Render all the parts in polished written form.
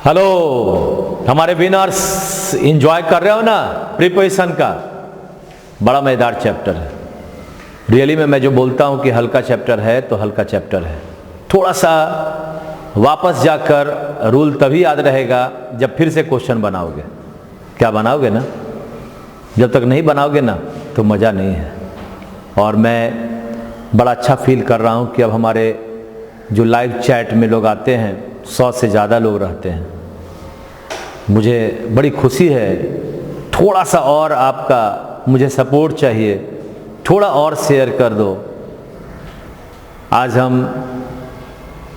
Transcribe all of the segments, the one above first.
Hello हमारे winners, enjoy कर रहे हो ना प्रीपोजिशन का? बड़ा मजेदार चैप्टर है। रियली में मैं जो बोलता हूं कि हल्का चैप्टर है तो हल्का चैप्टर है। थोड़ा सा वापस जाकर रूल तभी याद रहेगा जब फिर से क्वेश्चन बनाओगे। क्या बनाओगे ना? जब तक नहीं बनाओगे ना तो मज़ा नहीं है। और मैं बड़ा अच्छा फील कर रहा हूं कि अब हमारे जो लाइव चैट में लोग आते हैं 100 से ज़्यादा लोग रहते हैं। मुझे बड़ी खुशी है। थोड़ा सा और आपका मुझे सपोर्ट चाहिए, थोड़ा और शेयर कर दो। आज हम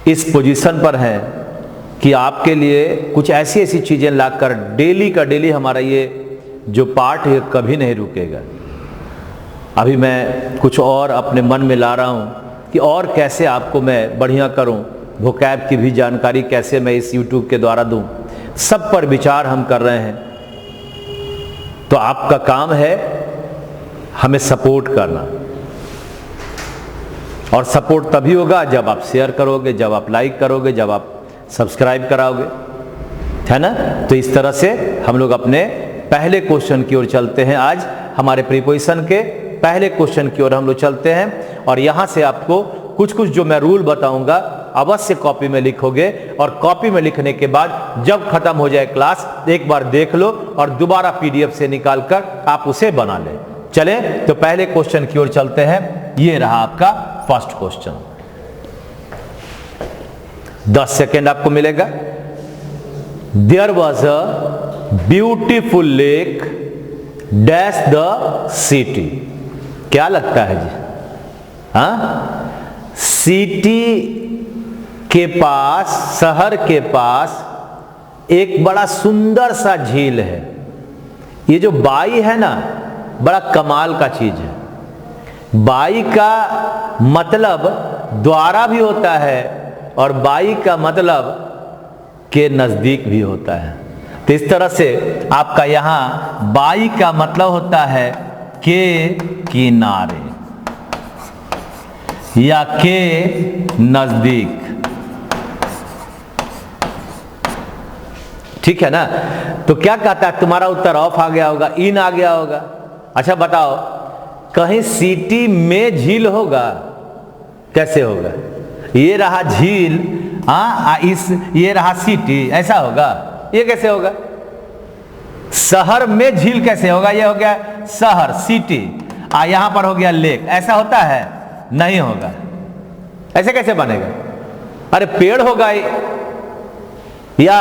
इस पोजीशन पर हैं कि आपके लिए कुछ ऐसी ऐसी चीज़ें लाकर डेली का डेली हमारा ये जो पाठ है कभी नहीं रुकेगा। अभी मैं कुछ और अपने मन में ला रहा हूँ कि और कैसे आपको मैं बढ़िया करूँ, वोकैब की भी जानकारी कैसे मैं इस YouTube के द्वारा दूँ, सब पर विचार हम कर रहे हैं। तो आपका काम है हमें सपोर्ट करना, और सपोर्ट तभी होगा जब आप शेयर करोगे, जब आप लाइक करोगे, जब आप सब्सक्राइब कराओगे, है ना? तो इस तरह से हम लोग अपने पहले क्वेश्चन की ओर चलते हैं। आज हमारे प्रीपोजिशन के पहले क्वेश्चन की ओर हम लोग चलते हैं। और यहां से आपको कुछ कुछ जो मैं रूल बताऊंगा अवश्य कॉपी में लिखोगे, और कॉपी में लिखने के बाद जब खत्म हो जाए क्लास एक बार देख लो और दोबारा PDF से निकालकर आप उसे बना लें। चले तो पहले क्वेश्चन की ओर चलते हैं। ये रहा आपका फर्स्ट क्वेश्चन। 10 सेकेंड आपको मिलेगा। There was a beautiful lake dash the city. क्या लगता है जी? हाँ, सिटी के पास, शहर के पास एक बड़ा सुंदर सा झील है। ये जो बाई है ना, बड़ा कमाल का चीज है। बाई का मतलब द्वारा भी होता है और बाई का मतलब के नजदीक भी होता है। तो इस तरह से आपका यहां बाई का मतलब होता है के किनारे या के नजदीक। ठीक है ना? तो क्या कहता है? तुम्हारा उत्तर ऑफ आ गया होगा, इन आ गया होगा। अच्छा बताओ, कहीं सिटी में झील होगा? कैसे होगा? ये रहा झील, इस ये रहा सिटी, ऐसा होगा? ये कैसे होगा? शहर में झील कैसे होगा? ये हो गया शहर, सिटी, यहां पर हो गया लेक। ऐसा होता है? नहीं होगा। ऐसे कैसे बनेगा? अरे पेड़ होगा या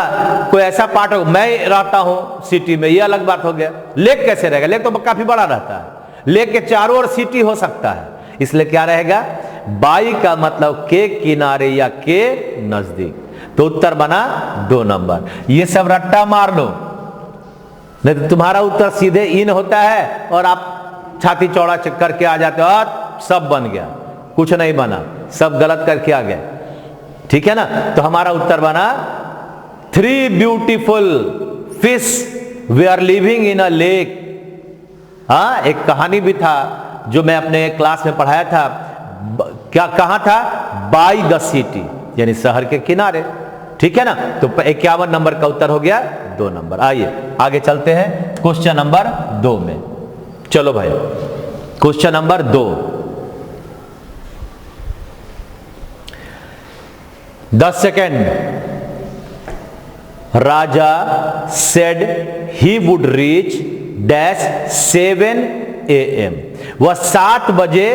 कोई ऐसा पार्ट हो। मैं रहता हूं सिटी में, ये अलग बात हो गया। लेक कैसे रहेगा? लेक तो काफी बड़ा रहता है। लेक के चारों ओर सिटी हो सकता है, इसलिए क्या रहेगा? बाई का मतलब के किनारे या के नजदीक। तो उत्तर बना 2 नंबर। ये सब रट्टा मार लो, नहीं तो तुम्हारा उत्तर सीधे इन होता है और आप छाती चौड़ा करके आ जाते हो और सब बन गया। कुछ नहीं बना, सब गलत करके आ गए। ठीक है ना? तो हमारा उत्तर बना 3 beautiful fish we are living in a lake. एक कहानी भी था जो मैं अपने क्लास में पढ़ाया था। क्या कहां था? बाय द सिटी, यानी शहर के किनारे। ठीक है ना? तो 51 नंबर का उत्तर हो गया 2 नंबर। आइए आगे चलते हैं क्वेश्चन नंबर 2 में। चलो भाई, question number 2। 10 second. Raja said he would reach dash 7 AM। वह 7 बजे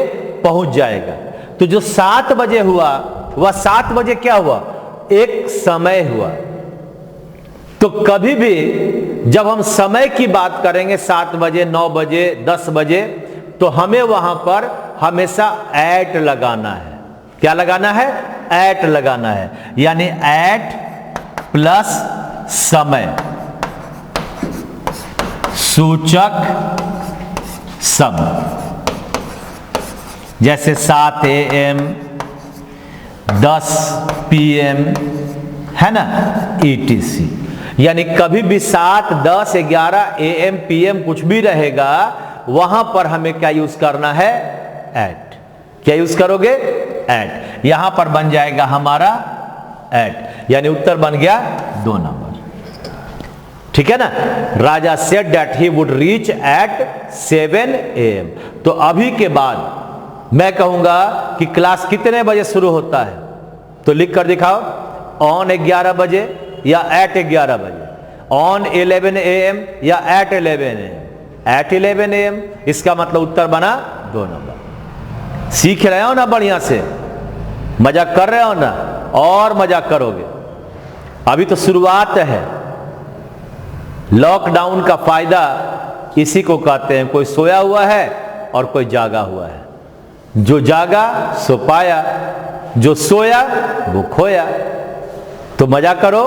पहुंच जाएगा। तो जो 7 बजे हुआ वह 7 बजे क्या हुआ? एक समय हुआ। तो कभी भी जब हम समय की बात करेंगे 7 बजे, 9 बजे, 10 बजे, तो हमें वहां पर हमेशा एट लगाना है। क्या लगाना है? एट लगाना है, यानी एट प्लस समय, सूचक शब्द। जैसे 7 AM, 10 PM, है ना, ETC। यानी कभी भी 7, 10, 11 AM, PM कुछ भी रहेगा, वहां पर हमें क्या यूज करना है? एट। क्या यूज करोगे? एट। यहां पर बन जाएगा हमारा एट, यानी उत्तर बन गया 2 नंबर। ठीक है ना। Raja said that he would reach at 7 AM। तो अभी के बाद मैं कहूंगा कि क्लास कितने बजे शुरू होता है, तो लिख कर दिखाओ, ऑन 11 बजे या एट 11 बजे, ऑन 11 AM या एट 11 AM। एट 11 AM, इसका मतलब उत्तर बना 2 नंबर। सीख रहे हो ना बढ़िया से, मजाक कर रहे हो ना, और मजाक करोगे, अभी तो शुरुआत है। लॉकडाउन का फायदा इसी को कहते हैं, कोई सोया हुआ है और कोई जागा हुआ है। जो जागा सो पाया, जो सोया वो खोया। तो मजा करो।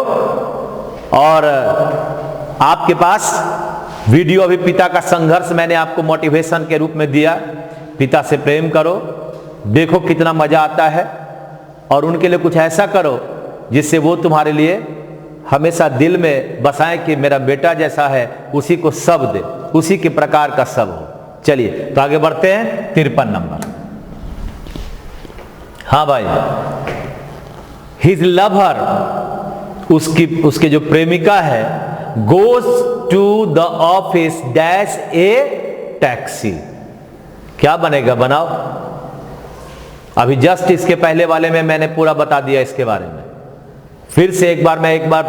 और आपके पास वीडियो अभी पिता का संघर्ष मैंने आपको मोटिवेशन के रूप में दिया। पिता से प्रेम करो, देखो कितना मजा आता है, और उनके लिए कुछ ऐसा करो जिससे वो तुम्हारे लिए हमेशा दिल में बसाएं कि मेरा बेटा जैसा है उसी को सब दे, उसी के प्रकार का सब हो। चलिए तो आगे बढ़ते हैं। 53 नंबर। हाँ भाई, हिज लवर, उसके जो प्रेमिका है, goes to the office dash a taxi. क्या बनेगा, बनाओ। अभी जस्ट इसके पहले वाले में मैंने पूरा बता दिया इसके बारे में। फिर से एक बार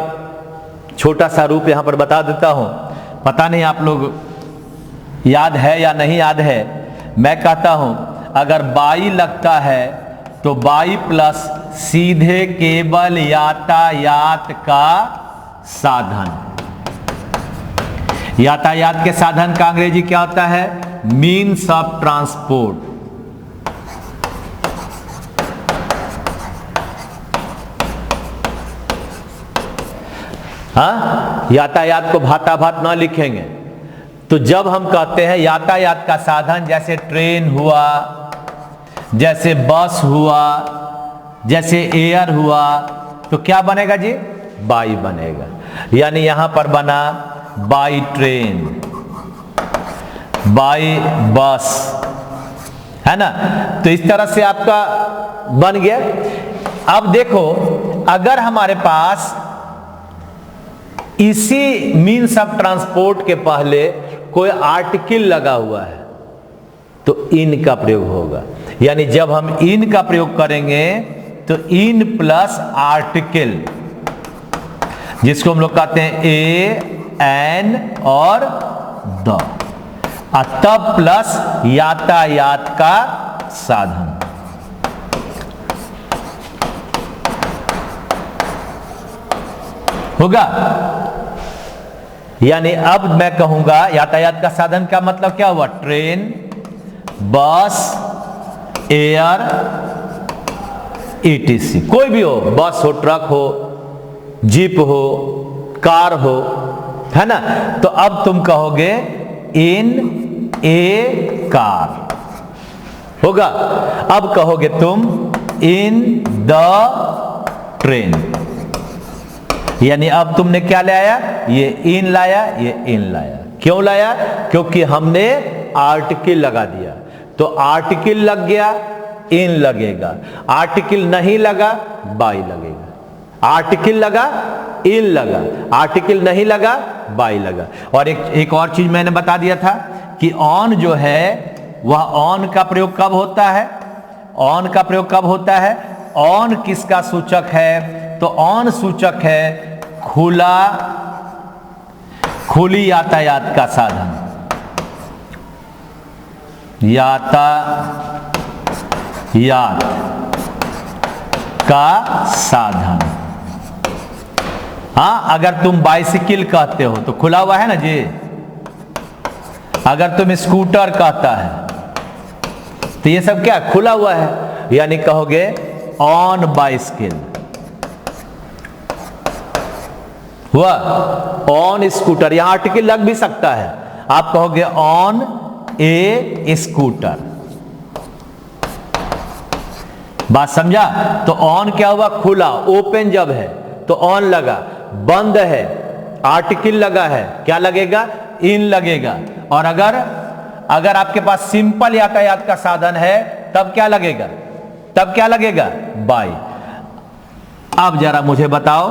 छोटा सा रूप यहां पर बता देता हूं। पता नहीं आप लोग याद है या नहीं याद है। मैं कहता हूं अगर बाई लगता है तो बाई प्लस सीधे केवल यातायात का साधन। यातायात के साधन का अंग्रेजी क्या होता है, मीन्स ऑफ ट्रांसपोर्ट। हाँ, यातायात को भाता भात ना लिखेंगे। तो जब हम कहते हैं यातायात का साधन, जैसे ट्रेन हुआ, जैसे बस हुआ, जैसे एयर हुआ, तो क्या बनेगा जी, बाई बनेगा। यानी यहां पर बना बाई ट्रेन, बाई बस, है ना। तो इस तरह से आपका बन गया। अब देखो, अगर हमारे पास इसी मीन्स ऑफ ट्रांसपोर्ट के पहले कोई आर्टिकल लगा हुआ है तो इन का प्रयोग होगा। यानी जब हम इन का प्रयोग करेंगे तो इन प्लस आर्टिकल, जिसको हम लोग कहते हैं ए, एन और द, तब प्लस यातायात का साधन। होगा। यानी अब मैं कहूंगा यातायात का साधन का मतलब क्या हुआ, ट्रेन, बस, एयर, ईटीसी। कोई भी हो, बस हो, ट्रक हो, जीप हो, कार हो, है ना। तो अब तुम कहोगे इन ए कार, होगा। अब कहोगे तुम इन द ट्रेन। यानी अब तुमने क्या लाया, ये इन लाया, ये इन लाया। क्यों लाया, क्योंकि हमने आर्टिकल लगा दिया। तो आर्टिकल लग गया, इन लगेगा। आर्टिकल नहीं लगा, बाई लगेगा। आर्टिकल लगा, इन लगा। आर्टिकल नहीं लगा, बाई लगा। और एक और चीज मैंने बता दिया था कि ऑन जो है वह ऑन का प्रयोग कब होता है, ऑन का प्रयोग कब होता है। ऑन किसका सूचक है, तो ऑन सूचक है खुला, खुली यातायात का साधन, यातायात का साधन। हाँ, अगर तुम बाइसिकल कहते हो तो खुला हुआ है ना जी। अगर तुम स्कूटर कहता है तो ये सब क्या खुला हुआ है। यानी कहोगे ऑन बाइसिकल हुआ, ऑन स्कूटर। यहां आर्टिकल लग भी सकता है, आप कहोगे ऑन ए स्कूटर। बात समझा। तो ऑन क्या हुआ, खुला, ओपन जब है तो ऑन लगा। बंद है, आर्टिकल लगा है, क्या लगेगा, इन लगेगा। और अगर आपके पास सिंपल यातायात का साधन है तब क्या लगेगा, तब क्या लगेगा, बाई। अब जरा मुझे बताओ,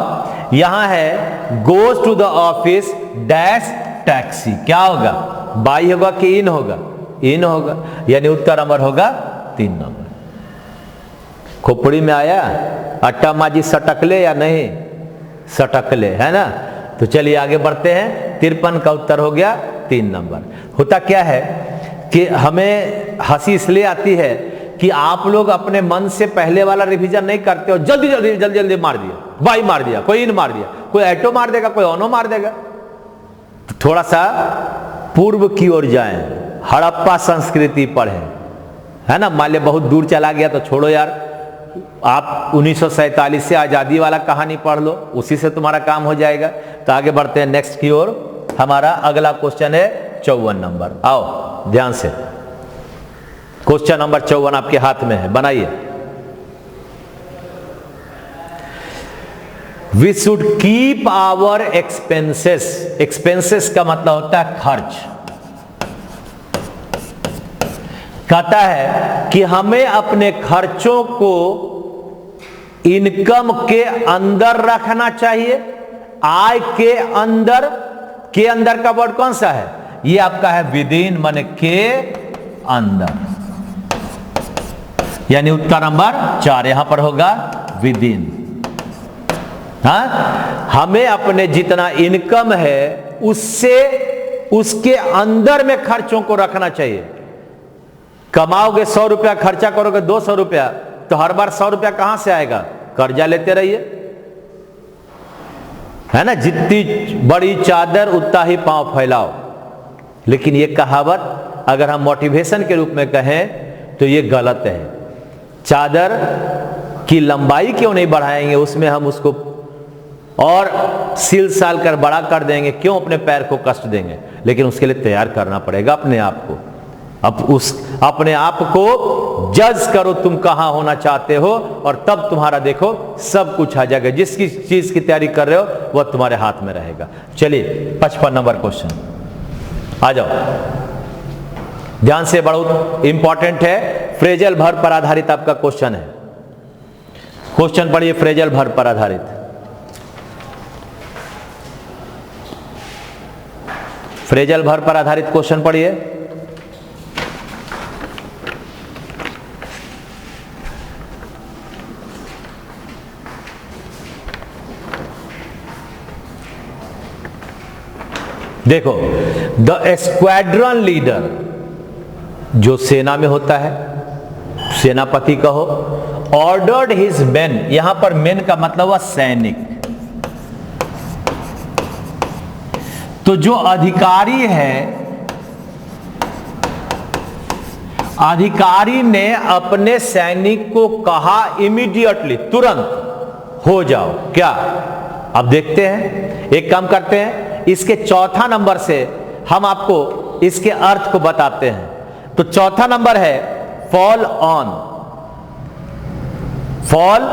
यहां है goes to the office dash taxi, क्या होगा? बाई होगा कि इन होगा? इन होगा, यानी उत्तर नंबर होगा 3 नंबर। खोपड़ी में आया अट्टा माजी सटकले या नहीं? सटकले, है ना? तो चलिए आगे बढ़ते हैं। 53 का उत्तर हो गया 3 नंबर। होता क्या है कि हमें हंसी इसलिए आती है कि आप लोग अपने मन से पहले वाला रिवीजन नहीं करते हो, जल्दी जल्दी जल्दी जल्दी मार दिया, बाई मार दिया, कोई इन मार दिया, कोई ऐटो मार देगा, कोई ओनो मार देगा। तो थोड़ा सा पूर्व की ओर जाएं, हड़प्पा संस्कृति पढ़ें, है ना? मान लिया बहुत दूर चला गया तो छोड़ो यार, आप 1947 से आजादी वाला कहानी पढ़ लो, उसी से तुम्हारा काम हो जाएगा। तो आगे बढ़ते हैं नेक्स्ट की ओर। हमारा अगला क्वेश्चन है 54 नंबर। आओ ध्यान से, क्वेश्चन नंबर 54 आपके हाथ में है, बनाइए। We should keep our expenses. Expenses का मतलब होता है खर्च। कहता है कि हमें अपने खर्चों को इनकम के अंदर रखना चाहिए, आय के अंदर। के अंदर का वर्ड कौन सा है? ये आपका है विदिन, माने के अंदर, यानी उत्तर नंबर 4 यहां पर होगा विदिन। हाँ, हमें अपने जितना इनकम है उससे उसके अंदर में खर्चों को रखना चाहिए। कमाओगे 100 रुपया, खर्चा करोगे 200 रुपया, तो हर बार 100 रुपया कहां से आएगा? कर्जा लेते रहिए, है ना? जितनी बड़ी चादर उतना ही पांव फैलाओ। लेकिन ये कहावत अगर हम मोटिवेशन के रूप में कहें तो ये गलत है। चादर की लंबाई क्यों नहीं बढ़ाएंगे, उसमें हम उसको और सिल साल कर बड़ा कर देंगे, क्यों अपने पैर को कष्ट देंगे? लेकिन उसके लिए तैयार करना पड़ेगा अपने आप को। अब उस अपने आप को जज करो तुम कहां होना चाहते हो, और तब तुम्हारा देखो सब कुछ आ जाएगा। जिस चीज की तैयारी कर रहे हो वह तुम्हारे हाथ में रहेगा। चलिए 55 नंबर क्वेश्चन आ जाओ, ध्यान से, बहुत इंपॉर्टेंट है। फ्रेजल वर्ब पर आधारित आपका क्वेश्चन है। क्वेश्चन पढ़िए, फ्रेजल वर्ब पर आधारित। फ्रेजल वर्ब पर आधारित क्वेश्चन पढ़िए। देखो, द स्क्वाड्रन लीडर, जो सेना में होता है, सेनापति कहो, ऑर्डर्ड हिज मेन। यहां पर मेन का मतलब हुआ सैनिक। तो जो अधिकारी है, अधिकारी ने अपने सैनिक को कहा इमीडिएटली, तुरंत हो जाओ। क्या? अब देखते हैं, एक काम करते हैं, इसके चौथा नंबर से हम आपको इसके अर्थ को बताते हैं। तो चौथा नंबर है फॉल ऑन। फॉल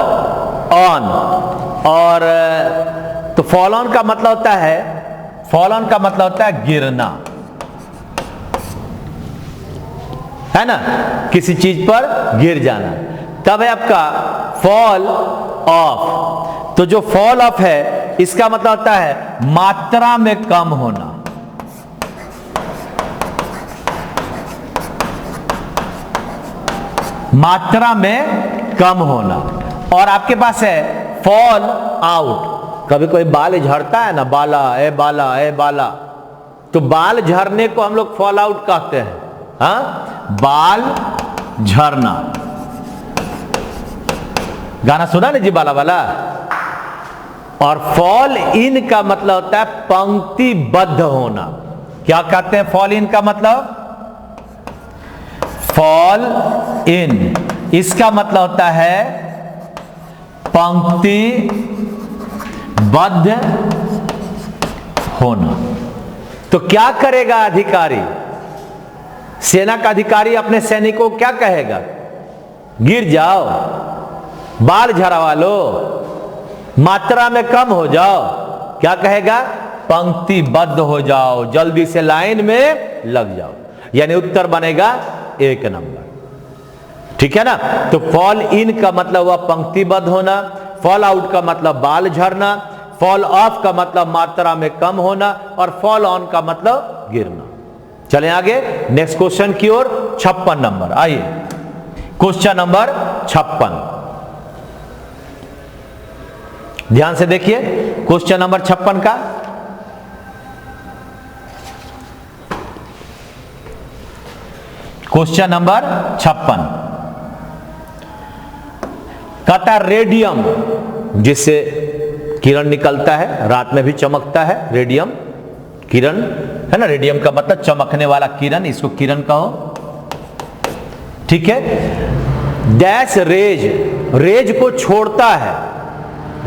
ऑन, और तो फॉल ऑन का मतलब होता है, फॉल ऑन का मतलब होता है गिरना, है ना? किसी चीज पर गिर जाना। तब है आपका फॉल ऑफ। तो जो फॉल ऑफ है इसका मतलब होता है मात्रा में कम होना। मात्रा में कम होना। और आपके पास है फॉल आउट। कभी कोई बाल झड़ता है ना, बाला ए बाला ए बाला, तो बाल झड़ने को हम लोग फॉल आउट कहते हैं। हाँ, बाल झड़ना। गाना सुना ना जी, बाला बाला। और फॉल इन का मतलब होता है पंक्तिबद्ध होना। क्या कहते हैं फॉल इन का मतलब? फॉल इन, इसका मतलब होता है पंक्तिबद्ध होना। तो क्या करेगा अधिकारी? सेना का अधिकारी अपने सैनिकों को क्या कहेगा? गिर जाओ, बाल झड़वा लो, मात्रा में कम हो जाओ। क्या कहेगा? पंक्तिबद्ध हो जाओ, जल्दी से लाइन में लग जाओ। यानी उत्तर बनेगा 1 नंबर। ठीक है ना? तो फॉल इन का मतलब हुआ पंक्तिबद्ध होना, फॉल आउट का मतलब बाल झड़ना, फॉल ऑफ का मतलब मात्रा में कम होना, और फॉल ऑन का मतलब गिरना। चलें आगे नेक्स्ट क्वेश्चन की ओर। 56 नंबर, आइए क्वेश्चन नंबर 56, ध्यान से देखिए क्वेश्चन नंबर 56 का। क्वेश्चन नंबर 56 कहता रेडियम, जिससे किरण निकलता है, रात में भी चमकता है, रेडियम किरण है ना, रेडियम का मतलब चमकने वाला किरण, इसको किरण कहो, ठीक है। डैश रेज, रेज को छोड़ता है,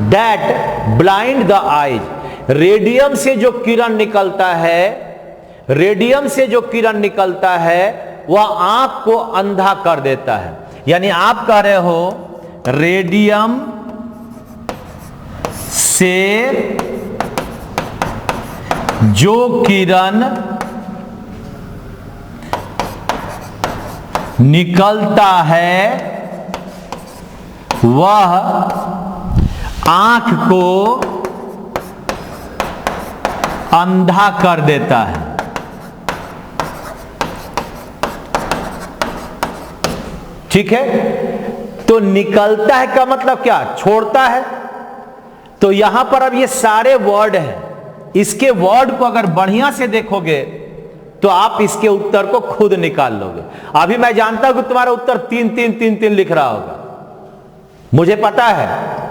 that blind the eyes, radium से जो किरण निकलता है, रेडियम से जो किरण निकलता है वह आंख को अंधा कर देता है। यानी आप कह रहे हो रेडियम से जो किरण निकलता है वह आंख को अंधा कर देता है। ठीक है, तो निकलता है का मतलब क्या, छोड़ता है। तो यहां पर अब ये सारे वर्ड हैं, इसके वर्ड को अगर बढ़िया से देखोगे तो आप इसके उत्तर को खुद निकाल लोगे। अभी मैं जानता हूं कि तुम्हारा उत्तर 3-3-3-3 लिख रहा होगा, मुझे पता है।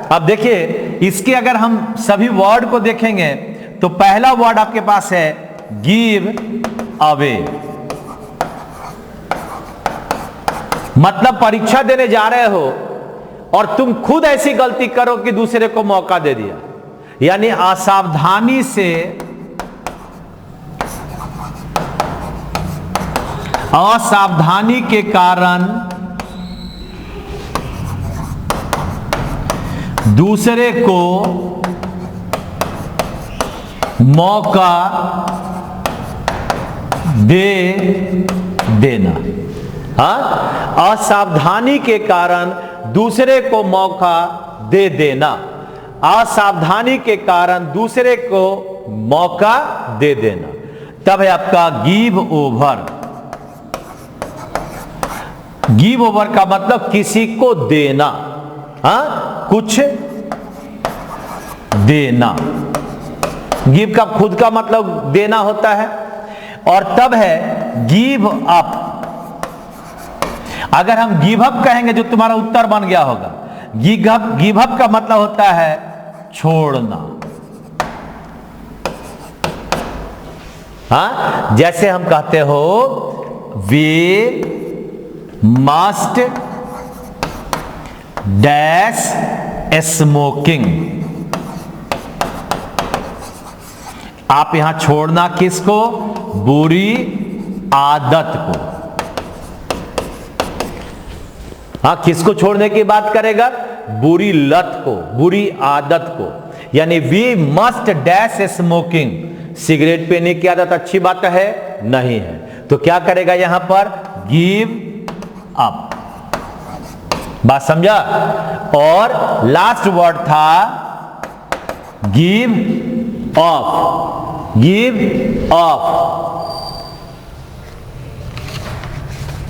अब देखिए इसके अगर हम सभी वर्ड को देखेंगे तो पहला वर्ड आपके पास है गिव अवे, मतलब परीक्षा देने जा रहे हो और तुम खुद ऐसी गलती करो कि दूसरे को मौका दे दिया, यानी असावधानी से, असावधानी के कारण दूसरे को मौका दे देना। हाँ, असावधानी के कारण दूसरे को मौका दे देना, असावधानी के कारण दूसरे को मौका दे देना, तब है आपका गिव ओवर। गिव ओवर का मतलब किसी को देना, हाँ, कुछ देना। गिव का खुद का मतलब देना होता है। और तब है गिव अप। अगर हम गिव अप कहेंगे जो तुम्हारा उत्तर बन गया होगा। गिव अप का मतलब होता है छोड़ना। हाँ, जैसे हम कहते हो वी मस्ट डैश स्मोकिंग। आप यहां छोड़ना किसको, बुरी आदत को। हाँ, किसको छोड़ने की बात करेगा, बुरी लत को, बुरी आदत को। यानी we must dash smoking. Cigarette पीने की आदत अच्छी बात है नहीं है, तो क्या करेगा यहां पर गिव अप। बात समझा। और लास्ट वर्ड था गिव ऑफ। गिव ऑफ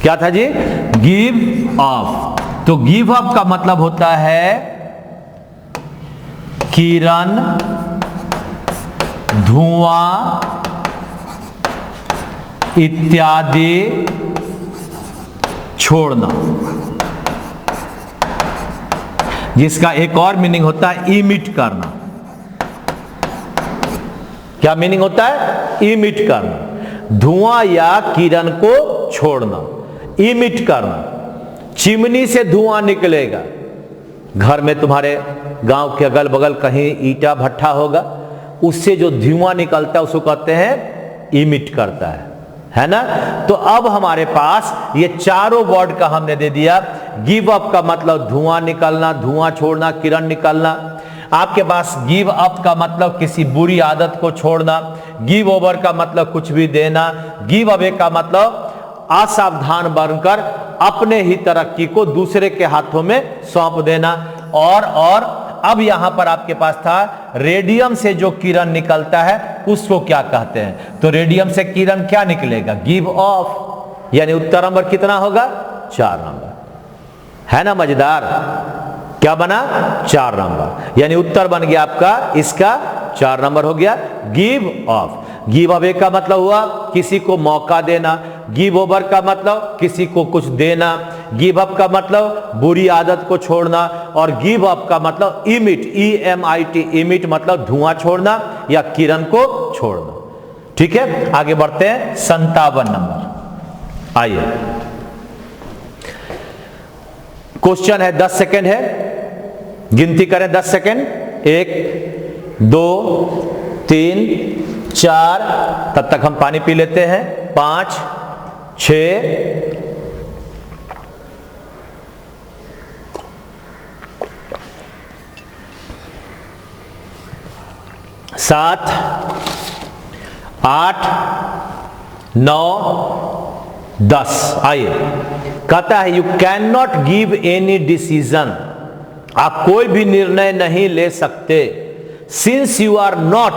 क्या था जी, गिव ऑफ। तो गिव अप का मतलब होता है किरण, धुआं इत्यादि छोड़ना, जिसका एक और मीनिंग होता है इमिट करना। क्या मीनिंग होता है, इमिट करना। धुआं या किरण को छोड़ना, इमिट करना। चिमनी से धुआं निकलेगा, घर में तुम्हारे गांव के अगल बगल कहीं ईटा भट्ठा होगा, उससे जो धुआं निकलता है उसको कहते हैं इमिट करता है ना। तो अब हमारे पास ये चारों वर्ड का हमने दे दिया। गिव अप का मतलब धुआं निकलना, धुआं छोड़ना, किरण निकलना। आपके पास गिव अप का मतलब किसी बुरी आदत को छोड़ना, गिव ओवर का मतलब कुछ भी देना, गिव अवे का मतलब असावधान बनकर अपने ही तरक्की को दूसरे के हाथों में सौंप देना, और अब यहां पर आपके पास था रेडियम से जो किरण निकलता है उसको क्या कहते हैं। तो रेडियम से किरण क्या निकलेगा, गिव ऑफ, यानी उत्तर नंबर कितना होगा, 4 नंबर। है ना मजेदार, क्या बना, 4 नंबर, यानी उत्तर बन गया आपका इसका 4 नंबर हो गया गिव ऑफ। गिव अवे का मतलब हुआ किसी को मौका देना, गिव ओवर का मतलब किसी को कुछ देना, गिव अप का मतलब बुरी आदत को छोड़ना, और गिव अप का मतलब इमिट, EMIT, इमिट मतलब धुआं छोड़ना या किरण को छोड़ना। ठीक है, आगे बढ़ते हैं 57 नंबर। आइए, क्वेश्चन है 10 सेकेंड है, गिनती करें 10 सेकेंड, 1 2 3 4, तब तक हम पानी पी लेते हैं, 5 6 7 8 9 10। आइए, कहता है you can not give any decision, आप कोई भी निर्णय नहीं ले सकते, since you are not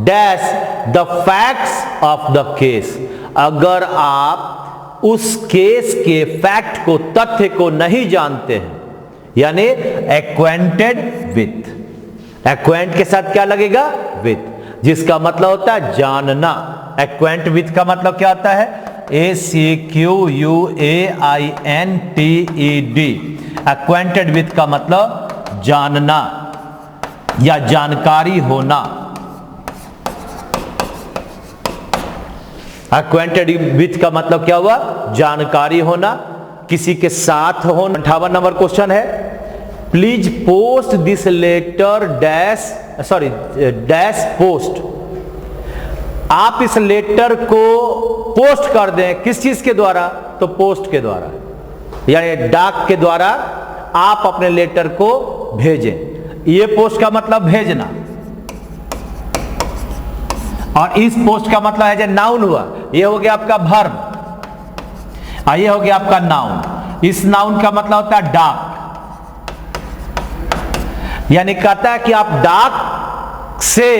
dash the facts of the case, अगर आप उस केस के फैक्ट को, तथ्य को नहीं जानते हैं, यानी एक्वेंटेड विथ, एक्वेंट के साथ क्या लगेगा, विथ, जिसका मतलब होता है जानना। एक्वेंट विथ का मतलब क्या होता है, ACQUAINTED, एक्वेंटेड विथ का मतलब जानना या जानकारी होना। एक्वेंटेड विथ का मतलब क्या हुआ, जानकारी होना, किसी के साथ होना। 58 नंबर क्वेश्चन है, please post this letter dash, sorry dash post, आप इस लेटर को पोस्ट कर दें, किस चीज के द्वारा, तो पोस्ट के द्वारा, यानी डाक के द्वारा आप अपने लेटर को भेजें। ये पोस्ट का मतलब भेजना, और इस पोस्ट का मतलब है जो नाउन हुआ, ये हो गया आपका वर्ब, ये हो गया आपका नाउन। इस नाउन का मतलब होता है डाक, यानी कहता है कि आप डाक से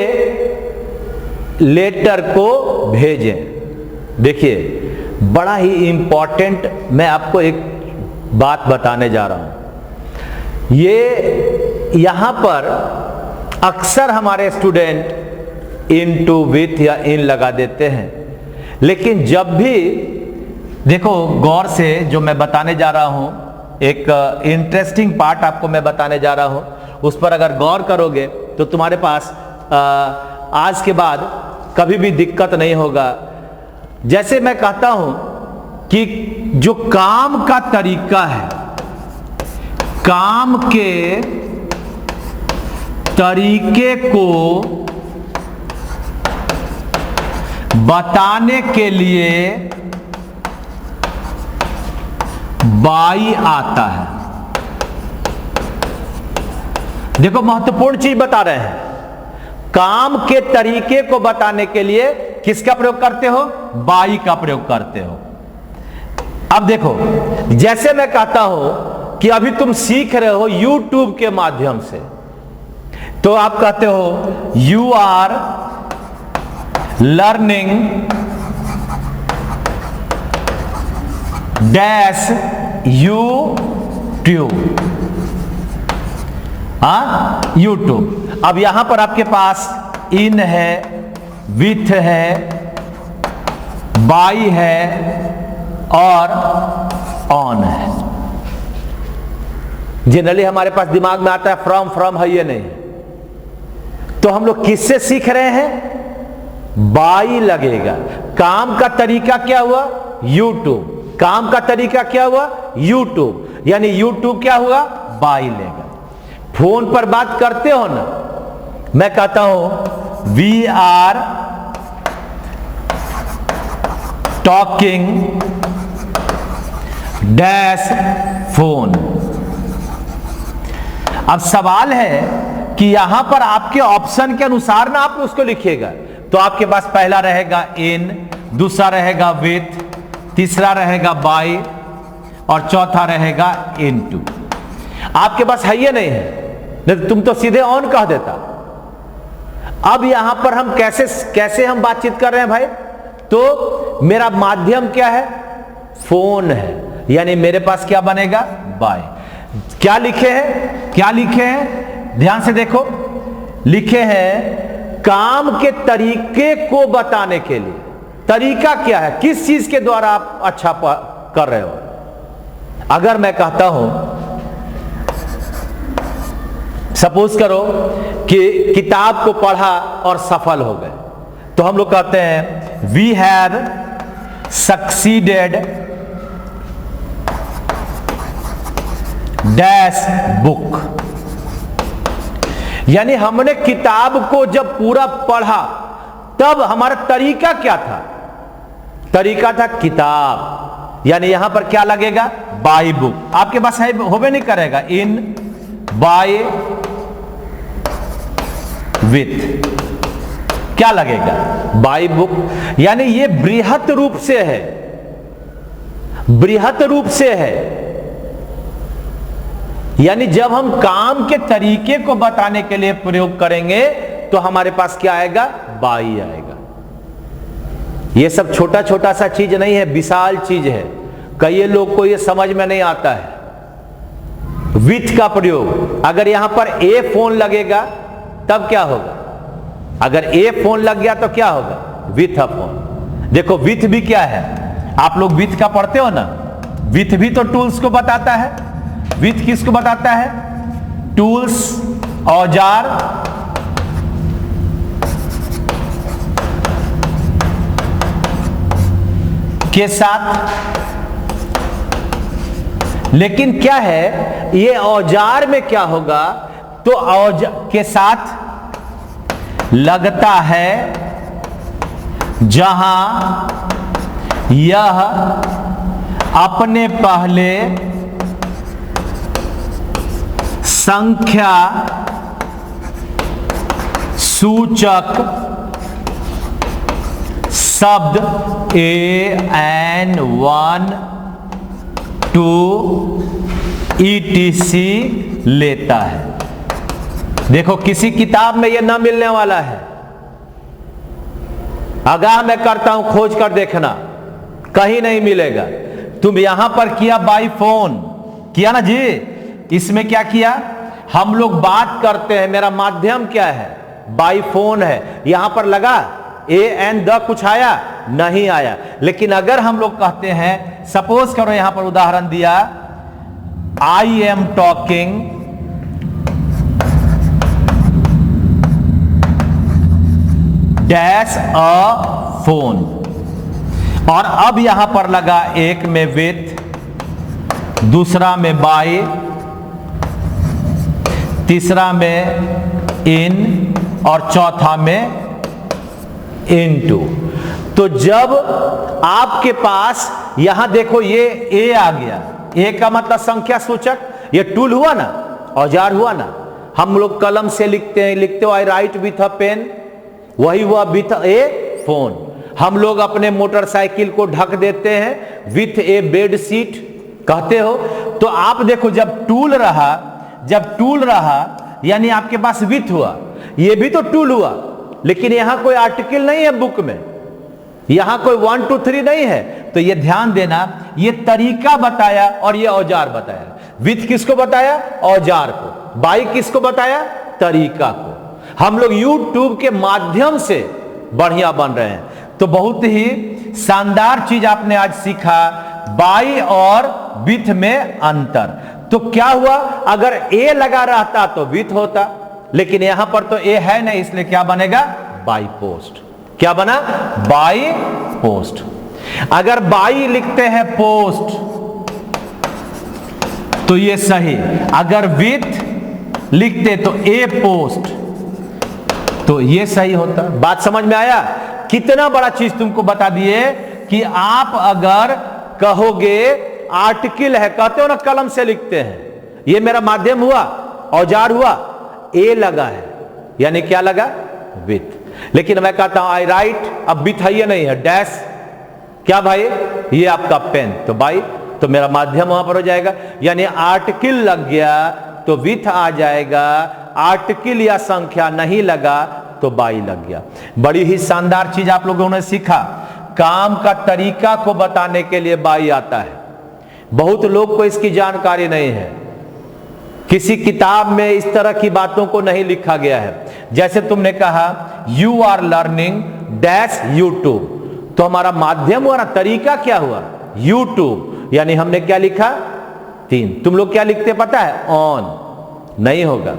लेटर को भेजें। देखिए, बड़ा ही इंपॉर्टेंट मैं आपको एक बात बताने जा रहा हूं। ये यहां पर अक्सर हमारे स्टूडेंट इन टू विथ या इन लगा देते हैं, लेकिन जब भी देखो गौर से, जो मैं बताने जा रहा हूं, एक इंटरेस्टिंग पार्ट आपको मैं बताने जा रहा हूं, उस पर अगर गौर करोगे तो तुम्हारे पास आज के बाद कभी भी दिक्कत नहीं होगा। जैसे मैं कहता हूं कि जो काम का तरीका है, काम के तरीके को बताने के लिए बाई आता है। देखो, महत्वपूर्ण चीज बता रहे हैं, काम के तरीके को बताने के लिए किसका प्रयोग करते हो, बाई का प्रयोग करते हो। अब देखो, जैसे मैं कहता हूं कि अभी तुम सीख रहे हो YouTube के माध्यम से, तो आप कहते हो you are learning dash YouTube, YouTube। अब यहां पर आपके पास इन है, विथ है, बाई है और ऑन है। जनरली हमारे पास दिमाग में आता है फ्रॉम है, ये नहीं। तो हम लोग किससे सीख रहे हैं, बाई लगेगा। काम का तरीका क्या हुआ, YouTube। काम का तरीका क्या हुआ, YouTube, यानी YouTube क्या हुआ, बाई लेगा। फोन पर बात करते हो ना, मैं कहता हूं we are talking dash phone. अब सवाल है कि यहां पर आपके ऑप्शन के अनुसार ना आप उसको लिखिएगा। तो आपके पास पहला रहेगा इन, दूसरा रहेगा विथ, तीसरा रहेगा बाय और चौथा रहेगा इनटू। आपके पास है ये नहीं है, नहीं तुम तो सीधे ऑन कह देता। अब यहां पर हम कैसे हम बातचीत कर रहे हैं भाई? तो मेरा माध्यम क्या है? फोन है, यानी मेरे पास क्या बनेगा? बाय। क्या लिखे हैं? ध्यान से देखो, लिखे हैं काम के तरीके को बताने के लिए। तरीका क्या है? किस चीज के द्वारा आप अच्छा कर रहे हो? अगर मैं कहता हूं, सपोज करो कि किताब को पढ़ा और सफल हो गए, तो हम लोग कहते हैं we have succeeded dash book. यानी हमने किताब को जब पूरा पढ़ा तब हमारा तरीका क्या था? तरीका था किताब, यानी यहां पर क्या लगेगा? By book. आपके पास है, होबे नहीं करेगा, इन बाय विथ क्या लगेगा? By book. यानी ये बृहत रूप से है, बृहत रूप से है। यानी जब हम काम के तरीके को बताने के लिए प्रयोग करेंगे तो हमारे पास क्या आएगा? बाय आएगा। ये सब छोटा छोटा सा चीज नहीं है, विशाल चीज है। कई लोग को ये समझ में नहीं आता है। विथ का प्रयोग, अगर यहां पर ए फोन लगेगा तब क्या होगा? अगर ए फोन लग गया तो क्या होगा? With a phone. देखो विथ भी क्या है? आप लोग विथ का पढ़ते हो ना, विथ भी तो टूल्स को बताता है। विथ किसको बताता है? टूल्स, औजार, के साथ। लेकिन क्या है, ये औजार में क्या होगा? तो औजार के साथ लगता है जहां यह अपने पहले संख्या सूचक शब्द AN 1 2 ETC लेता है। देखो किसी किताब में यह ना मिलने वाला है। आगाह मैं करता हूं, खोज कर देखना, कहीं नहीं मिलेगा। तुम यहां पर किया बाय फोन, किया ना जी? इसमें क्या किया? हम लोग बात करते हैं, मेरा माध्यम क्या है? बाय फोन है। यहां पर लगा AN द कुछ आया? नहीं आया। लेकिन अगर हम लोग कहते हैं, सपोज करो यहां पर उदाहरण दिया, I am talking dash a phone, और अब यहां पर लगा एक में विथ, दूसरा में बाय, तीसरा में इन, और चौथा में इनटू। तो जब आपके पास यहां देखो ये ए आ गया, ए का मतलब संख्या सूचक, ये टूल हुआ ना, औजार हुआ ना। हम लोग कलम से लिखते हैं, लिखते हो आई राइट विथ अ पेन, वही हुआ विथ ए फोन। हम लोग अपने मोटरसाइकिल को ढक देते हैं विथ ए बेड सीट, कहते हो। तो आप देखो जब टूल रहा यानी आपके पास विथ हुआ, ये भी तो टूल हुआ। लेकिन यहां कोई आर्टिकल नहीं है बुक में, यहां कोई 1 2 3 नहीं है। तो ये ध्यान देना, ये तरीका बताया और ये औजार बताया। विथ किसको बताया? औजार को। बाय किसको बताया? तरीका को। हम लोग YouTube के माध्यम से बढ़िया बन रहे हैं। तो बहुत ही शानदार चीज आपने आज सीखा, बाय और विथ में अंतर। तो क्या हुआ? अगर ए लगा रहता तो विथ होता, लेकिन यहां पर तो ए है नहीं, इसलिए क्या बनेगा? By post. क्या बना? By post. अगर बाय लिखते हैं पोस्ट तो ये सही, अगर विथ लिखते तो ए पोस्ट तो ये सही होता। बात समझ में आया? कितना बड़ा चीज तुमको बता दिए कि आप अगर कहोगे आर्टिकल है, कहते हो ना कलम से लिखते हैं, ये मेरा माध्यम हुआ, औजार हुआ, ए लगा है, यानी क्या लगा? विथ। लेकिन मैं कहता हूं आई राइट, अब विथ है, ये नहीं है, डैश। क्या भाई? ये आपका पेन, तो बाई, तो मेरा माध्यम वहां पर हो जाएगा। यानी आर्टिकल लग गया तो विथ आ जाएगा, आर्टिकल या संख्या नहीं लगा तो बाई लग गया। बड़ी ही शानदार चीज आप लोगों ने सीखा, काम का तरीका को बताने के लिए बाई आता है। बहुत लोग को इसकी जानकारी नहीं है, किसी किताब में इस तरह की बातों को नहीं लिखा गया है। जैसे तुमने कहा you are learning dash YouTube, तो हमारा माध्यम हुआ ना, तरीका क्या हुआ, यूट्यूब, यानी हमने क्या लिखा 3। तुम लोग क्या लिखते पता है, ऑन, नहीं होगा।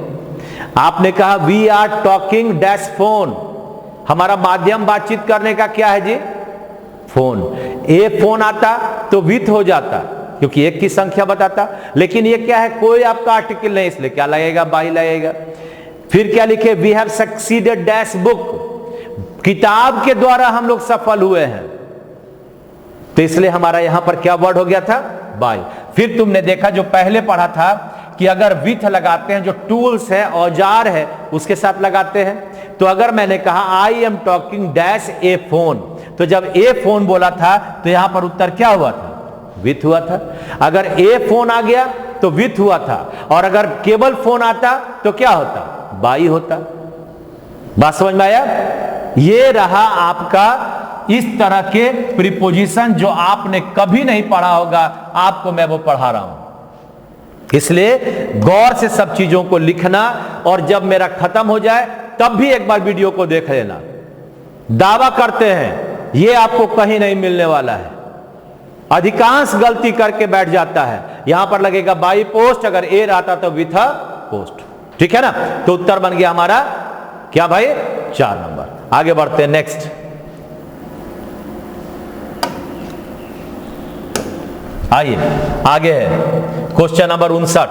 आपने कहा we are talking dash phone, हमारा माध्यम बातचीत करने का क्या है जी, फोन। ए फोन आता तो विथ हो जाता, क्योंकि एक की संख्या बताता, लेकिन ये क्या है, कोई आपका आर्टिकल नहीं, इसलिए क्या लगेगा, बाई लगेगा। फिर क्या लिखे, we have succeeded dash book, किताब के द्वारा हम लोग सफल हुए हैं, तो इसलिए हमारा यहां पर क्या वर्ड हो गया था, बाई। फिर तुमने देखा जो पहले पढ़ा था कि अगर विथ लगाते हैं, जो टूल्स है, औजार है, उसके साथ लगाते हैं। तो अगर मैंने कहा I am talking dash A phone, तो जब ए फोन बोला था तो यहां पर उत्तर क्या हुआ था, विथ हुआ था। अगर ए फोन आ गया तो विथ हुआ था, और अगर केवल फोन आता तो क्या होता, बाई होता। बात समझ में आया? ये रहा आपका इस तरह के प्रीपोजिशन जो आपने कभी नहीं पढ़ा होगा, आपको मैं वो पढ़ा रहा हूं। इसलिए गौर से सब चीजों को लिखना, और जब मेरा खत्म हो जाए तब भी एक बार वीडियो को देख लेना। दावा करते हैं ये आपको कहीं नहीं मिलने वाला है, अधिकांश गलती करके बैठ जाता है। यहां पर लगेगा बाई पोस्ट, अगर ए रहता तो विथ पोस्ट, ठीक है ना। तो उत्तर बन गया हमारा क्या भाई, 4 नंबर। आगे बढ़ते हैं, नेक्स्ट। आइए आगे है क्वेश्चन नंबर 59।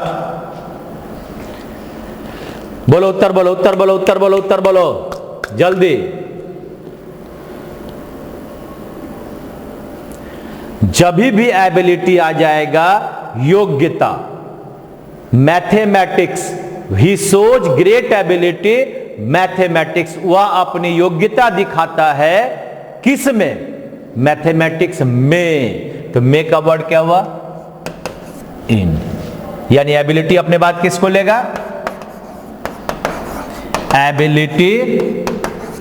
बोलो उत्तर, बोलो उत्तर, बोलो उत्तर, बोलो उत्तर, बोलो जल्दी। जब भी एबिलिटी आ जाएगा, योग्यता, मैथमेटिक्स, ही शोज ग्रेट एबिलिटी मैथमेटिक्स, वह अपनी योग्यता दिखाता है किस में, मैथमेटिक्स में। तो मे का वर्ड क्या हुआ, इन, यानी एबिलिटी अपने बाद किसको लेगा, एबिलिटी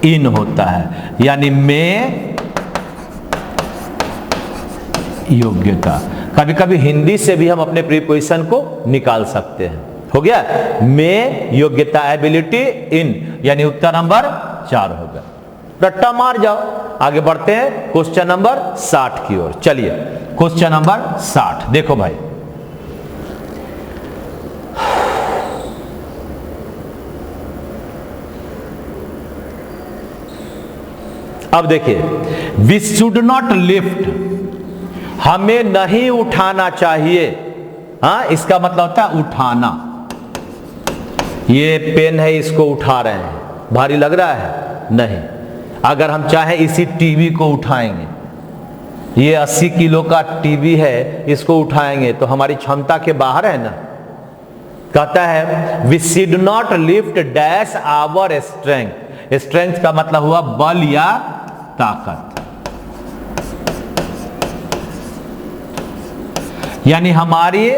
इन होता है, यानी में योग्यता। कभी कभी हिंदी से भी हम अपने प्रीपोजिशन को निकाल सकते हैं। हो गया, में योग्यता, एबिलिटी इन, यानी उत्तर नंबर 4 होगा। रट्टा मार जाओ। आगे बढ़ते हैं क्वेश्चन नंबर 60 की ओर। चलिए क्वेश्चन नंबर 60 देखो भाई, अब देखिए, वी शुड नॉट लिफ्ट, हमें नहीं उठाना चाहिए। हाँ, इसका मतलब होता है उठाना। ये पेन है, इसको उठा रहे हैं, भारी लग रहा है, नहीं। अगर हम चाहे इसी टीवी को उठाएंगे, ये 80 किलो का टीवी है, इसको उठाएंगे तो हमारी क्षमता के बाहर है ना। कहता है we should not lift dash our strength, strength का मतलब हुआ बल या ताकत, यानी हमारी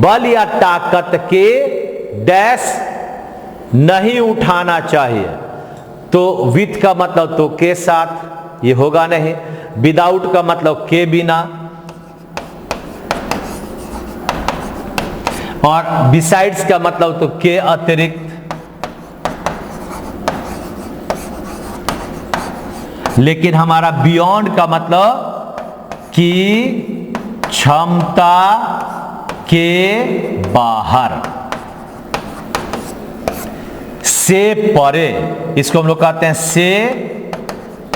बल या ताकत के डैश नहीं उठाना चाहिए। तो विथ का मतलब तो के साथ, ये होगा नहीं। विदाउट का मतलब के बिना, और बिसाइड्स का मतलब तो के अतिरिक्त। लेकिन हमारा बियॉन्ड का मतलब कि क्षमता के बाहर, से परे, इसको हम लोग कहते हैं से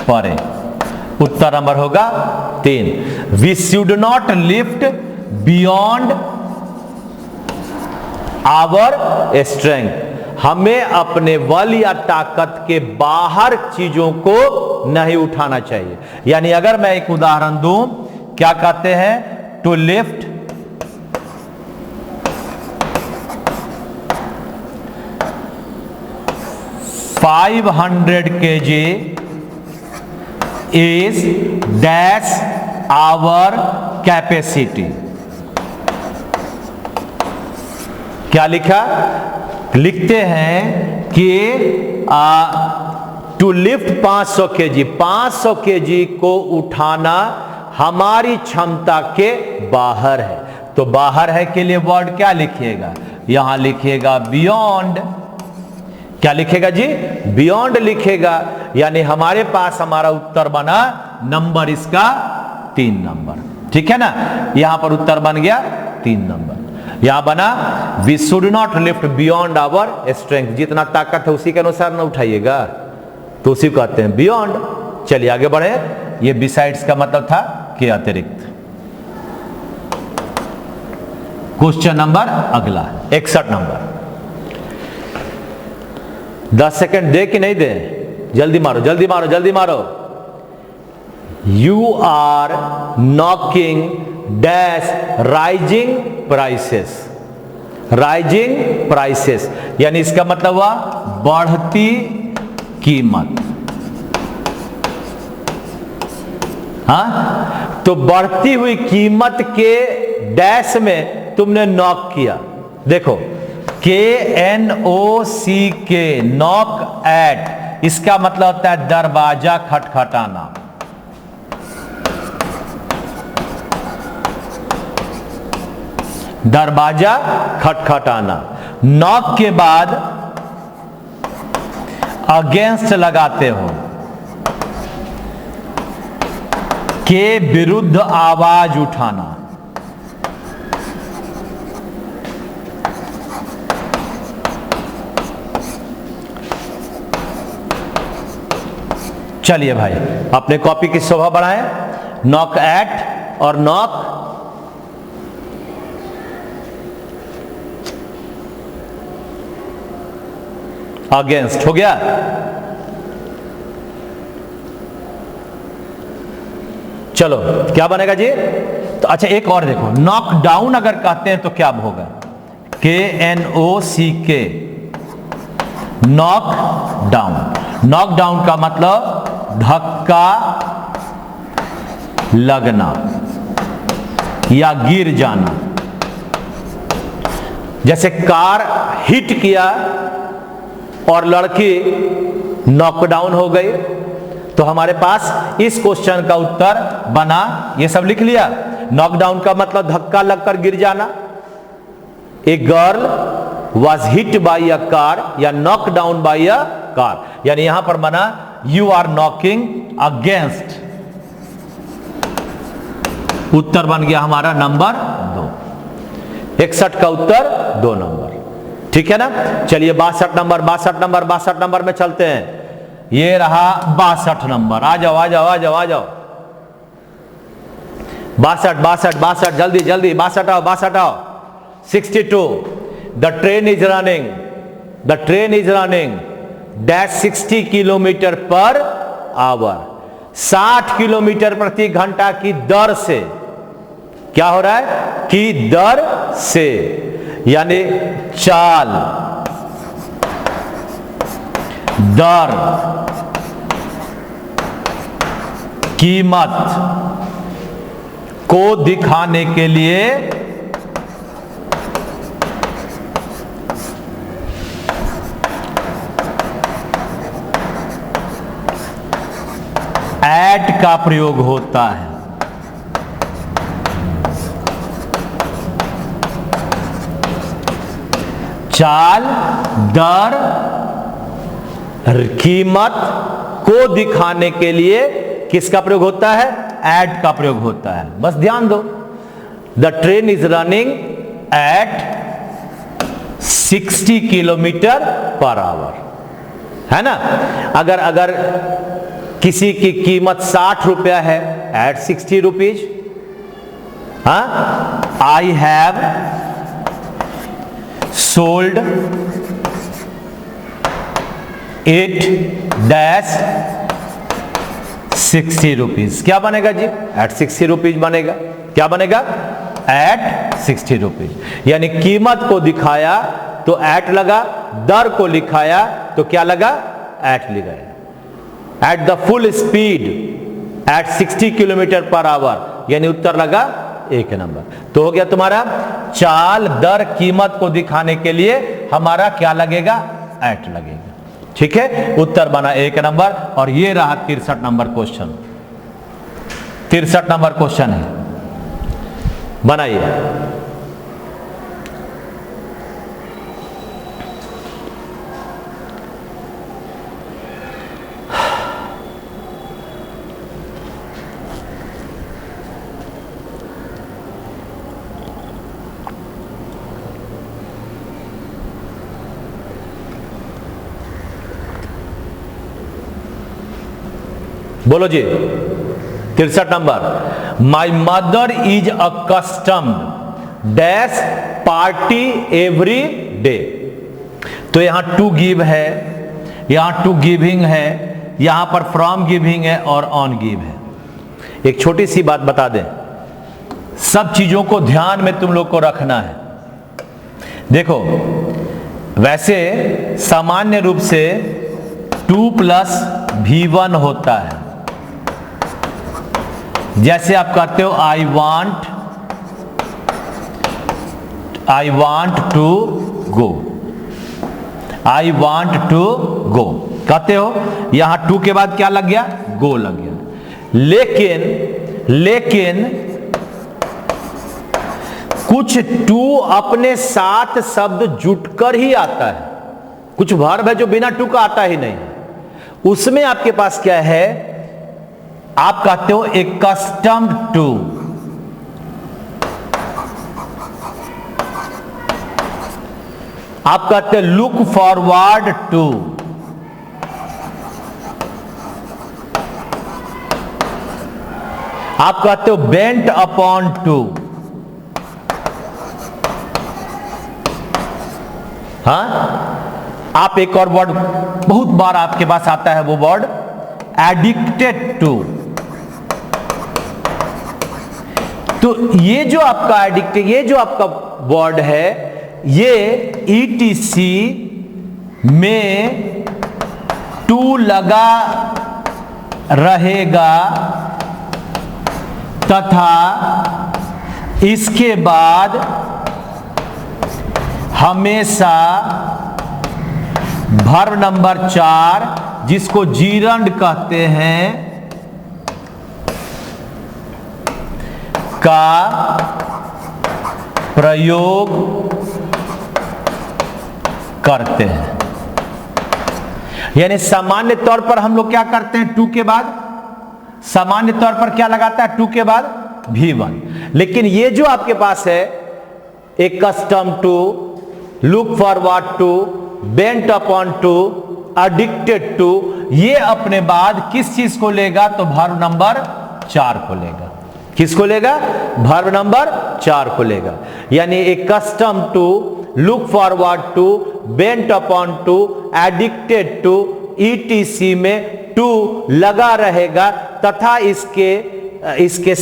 परे। उत्तर नंबर होगा 3। We should not lift beyond our strength, हमें अपने बल या ताकत के बाहर चीजों को नहीं उठाना चाहिए। यानी अगर मैं एक उदाहरण दूं, क्या कहते हैं, to lift 500 kg is dash our capacity। क्या लिखा, लिखते हैं कि टू लिफ्ट 500 kg, 500 kg को उठाना हमारी क्षमता के बाहर है। तो बाहर है के लिए वर्ड क्या लिखिएगा, यहां लिखिएगा बियॉन्ड। क्या लिखेगा जी, बियॉन्ड लिखेगा। यानी हमारे पास हमारा उत्तर बना नंबर इसका 3 नंबर, ठीक है ना। यहां पर उत्तर बन गया 3 नंबर। यहां बना we should not lift beyond our strength, जितना ताकत है उसी के अनुसार ना उठाइएगा, तो उसी को कहते हैं बियॉन्ड। चलिए आगे बढ़े। ये बिसाइड्स का मतलब था के अतिरिक्त। क्वेश्चन नंबर अगला 61 नंबर। 10 सेकंड दे कि नहीं दे, जल्दी मारो जल्दी मारो जल्दी मारो। You are knocking dash rising prices, rising prices यानी इसका मतलब हुआ बढ़ती कीमत। हाँ, तो बढ़ती हुई कीमत के डैश में तुमने नॉक किया। देखो KNOCK, नॉक एट, इसका मतलब होता है दरवाजा खटखटाना। दरवाजा खटखटाना। नॉक के बाद अगेंस्ट लगाते हो, के विरुद्ध आवाज उठाना। चलिए भाई अपने कॉपी की शोभा बढ़ाएं। नॉक एट और नॉक अगेंस्ट हो गया। चलो क्या बनेगा जी, तो अच्छा एक और देखो, नॉक डाउन अगर कहते हैं तो क्या होगा, KNOCK, knock down. Knock down का मतलब धक्का लगना या गिर जाना। जैसे कार हिट किया और लड़की नॉकडाउन हो गई, तो हमारे पास इस क्वेश्चन का उत्तर बना, ये सब लिख लिया। नॉकडाउन का मतलब धक्का लगकर गिर जाना। A girl was hit by a car या knock down by a car, यानी यहां पर बना यू आर नॉकिंग अगेंस्ट। उत्तर बन गया हमारा नंबर 2। 61 का उत्तर 2 नंबर, ठीक है ना। चलिए 62 नंबर, 62 नंबर, 62 नंबर में चलते हैं। ये रहा 62 नंबर। आ जाओ आ जाओ आ जाओ आ जाओ। 62 62 62, जल्दी जल्दी 62 आओ 62 आओ। 62, the train is running, the train is running dash 60 kilometre per our, 60 kilometre प्रति घंटा की दर से। क्या हो रहा है, की दर से, यानी चाल, दर, कीमत को दिखाने के लिए एट का प्रयोग होता है। चाल, दर, कीमत को दिखाने के लिए किसका प्रयोग होता है, एट का प्रयोग होता है। बस ध्यान दो, the train is running at 60 kilometre per hour, है ना। अगर किसी की कीमत 60 रुपया है, at 60 rupees. I have sold it dash 60 rupees. क्या बनेगा जी, एट 60 रुपीज बनेगा। क्या बनेगा, एट 60 रुपीज। यानी कीमत को दिखाया तो एट लगा, दर को लिखाया तो क्या लगा, एट लगाया। At the full speed at 60 kilometre per our, यानी उत्तर लगा 1 नंबर। तो हो गया तुम्हारा चाल, दर, कीमत को दिखाने के लिए हमारा क्या लगेगा, एट लगेगा। ठीक है, उत्तर बना 1 नंबर। और ये रहा 63 नंबर क्वेश्चन। 63 नंबर क्वेश्चन है, बनाइए। बोलो जी, 63 number. My mother is accustomed dash party every day. तो यहां टू गिव है, यहां टू गिविंग है, यहां पर फ्रॉम गिविंग है और ऑन गिव है। एक छोटी सी बात बता दें, सब चीजों को ध्यान में तुम लोग को रखना है। देखो, वैसे सामान्य रूप से 2 प्लस V1 होता है। जैसे आप कहते हो I want to go, I want to go कहते हो, यहां टू के बाद क्या लग गया, गो लग गया। लेकिन कुछ टू अपने साथ शब्द जुटकर ही आता है। कुछ वर्ब है जो बिना टू का आता ही नहीं, उसमें आपके पास क्या है, आप कहते हो एक्स्टम्ड टू, आप कहते हो लुक फॉरवर्ड टू, आप कहते हो बेंट अपॉन टू। हाँ, आप एक और वर्ड बहुत बार आपके पास आता है, वो वर्ड एडिक्टेड टू। तो ये जो आपका एडिक्टेड, ये जो आपका वर्ड है, ये ईटीसी में टू लगा रहेगा तथा इसके बाद हमेशा वर्ब नंबर 4 जिसको जीरंड कहते हैं का प्रयोग करते हैं। यानी सामान्य तौर पर हम लोग क्या करते हैं, टू के बाद सामान्य तौर पर क्या लगाता है, टू के बाद V1। लेकिन ये जो आपके पास है, accustomed to, look forward to, bent upon to, addicted to, ये अपने बाद किस चीज को लेगा, तो वर्ब नंबर 4 को लेगा। किसको लेगा, वर्ब नंबर 4 को लेगा। यानी accustomed to, look forward to, bent upon to, addicted to, ETC में टू लगा रहेगा तथा इसके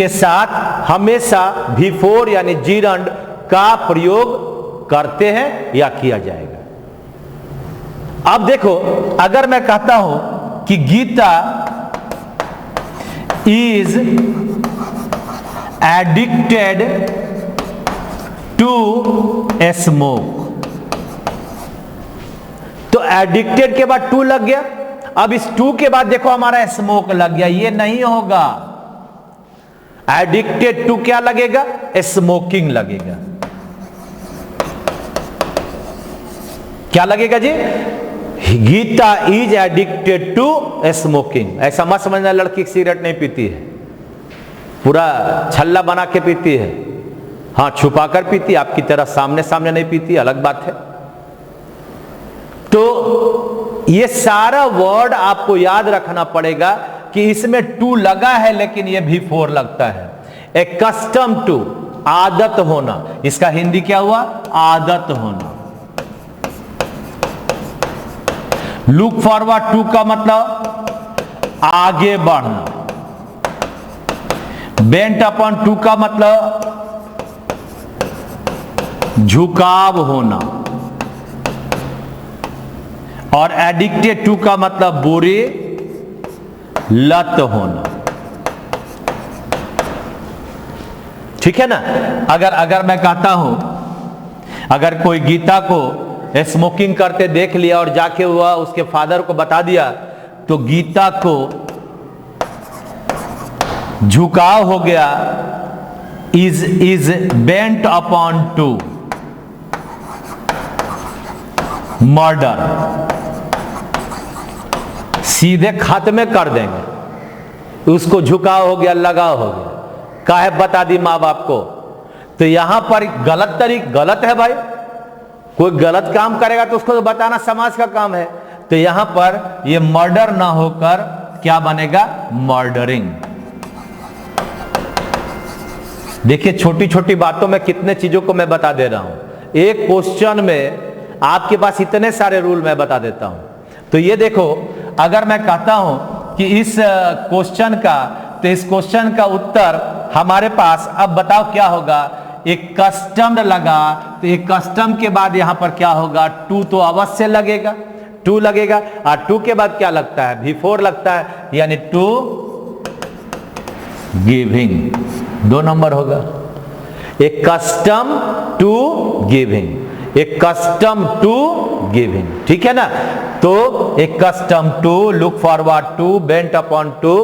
साथ हमेशा V4 यानी जीरंड का प्रयोग करते हैं या किया जाएगा। अब देखो, अगर मैं कहता हूं कि गीता इज एडिक्टेड टू स्मोक, तो एडिक्टेड के बाद टू लग गया। अब इस टू के बाद देखो हमारा स्मोक लग गया, ये नहीं होगा। एडिक्टेड टू क्या लगेगा, स्मोकिंग लगेगा। क्या लगेगा जी, Geeta is addicted to smoking. ऐसा मत समझना लड़की सिगरेट नहीं पीती है, पूरा छल्ला बना के पीती है। हाँ, छुपा कर पीती, आपकी तरह सामने सामने नहीं पीती, अलग बात है। तो ये सारा वर्ड आपको याद रखना पड़ेगा कि इसमें टू लगा है लेकिन ये V4 लगता है। ए कस्टम टू, आदत होना, इसका हिंदी क्या हुआ, आदत होना। लुक फॉरवर्ड टू का मतलब आगे बढ़ना। बेंट अपॉन टू का मतलब झुकाव होना। और एडिक्टेड टू का मतलब बुरी लत होना। ठीक है ना। अगर मैं कहता हूं, अगर कोई गीता को स्मोकिंग करते देख लिया और जाके हुआ उसके फादर को बता दिया, तो गीता को झुकाव हो गया, is bent upon to murder, सीधे खात्मे कर देंगे। उसको झुकाव हो गया, लगाव हो गया, काहे बता दी मां बाप को। तो यहां पर गलत है भाई। कोई गलत काम करेगा तो उसको तो बताना समाज का काम है। तो यहां पर ये मर्डर ना होकर क्या बनेगा, मर्डरिंग। देखिए छोटी छोटी बातों में कितने चीजों को मैं बता दे रहा हूं। एक क्वेश्चन में आपके पास इतने सारे रूल मैं बता देता हूं। तो ये देखो, अगर मैं कहता हूं कि इस क्वेश्चन का, तो इस क्वेश्चन का उत्तर हमारे पास, अब बताओ क्या होगा। एक कस्टम लगा, तो एक कस्टम के बाद यहां पर क्या होगा, टू तो अवश्य लगेगा, टू लगेगा। और टू के बाद क्या लगता है, V4 लगता है, यानी टू गिविंग, 2 नंबर होगा। Accustomed to giving, accustomed to giving, ठीक है ना। तो accustomed to, look forward to, bent upon to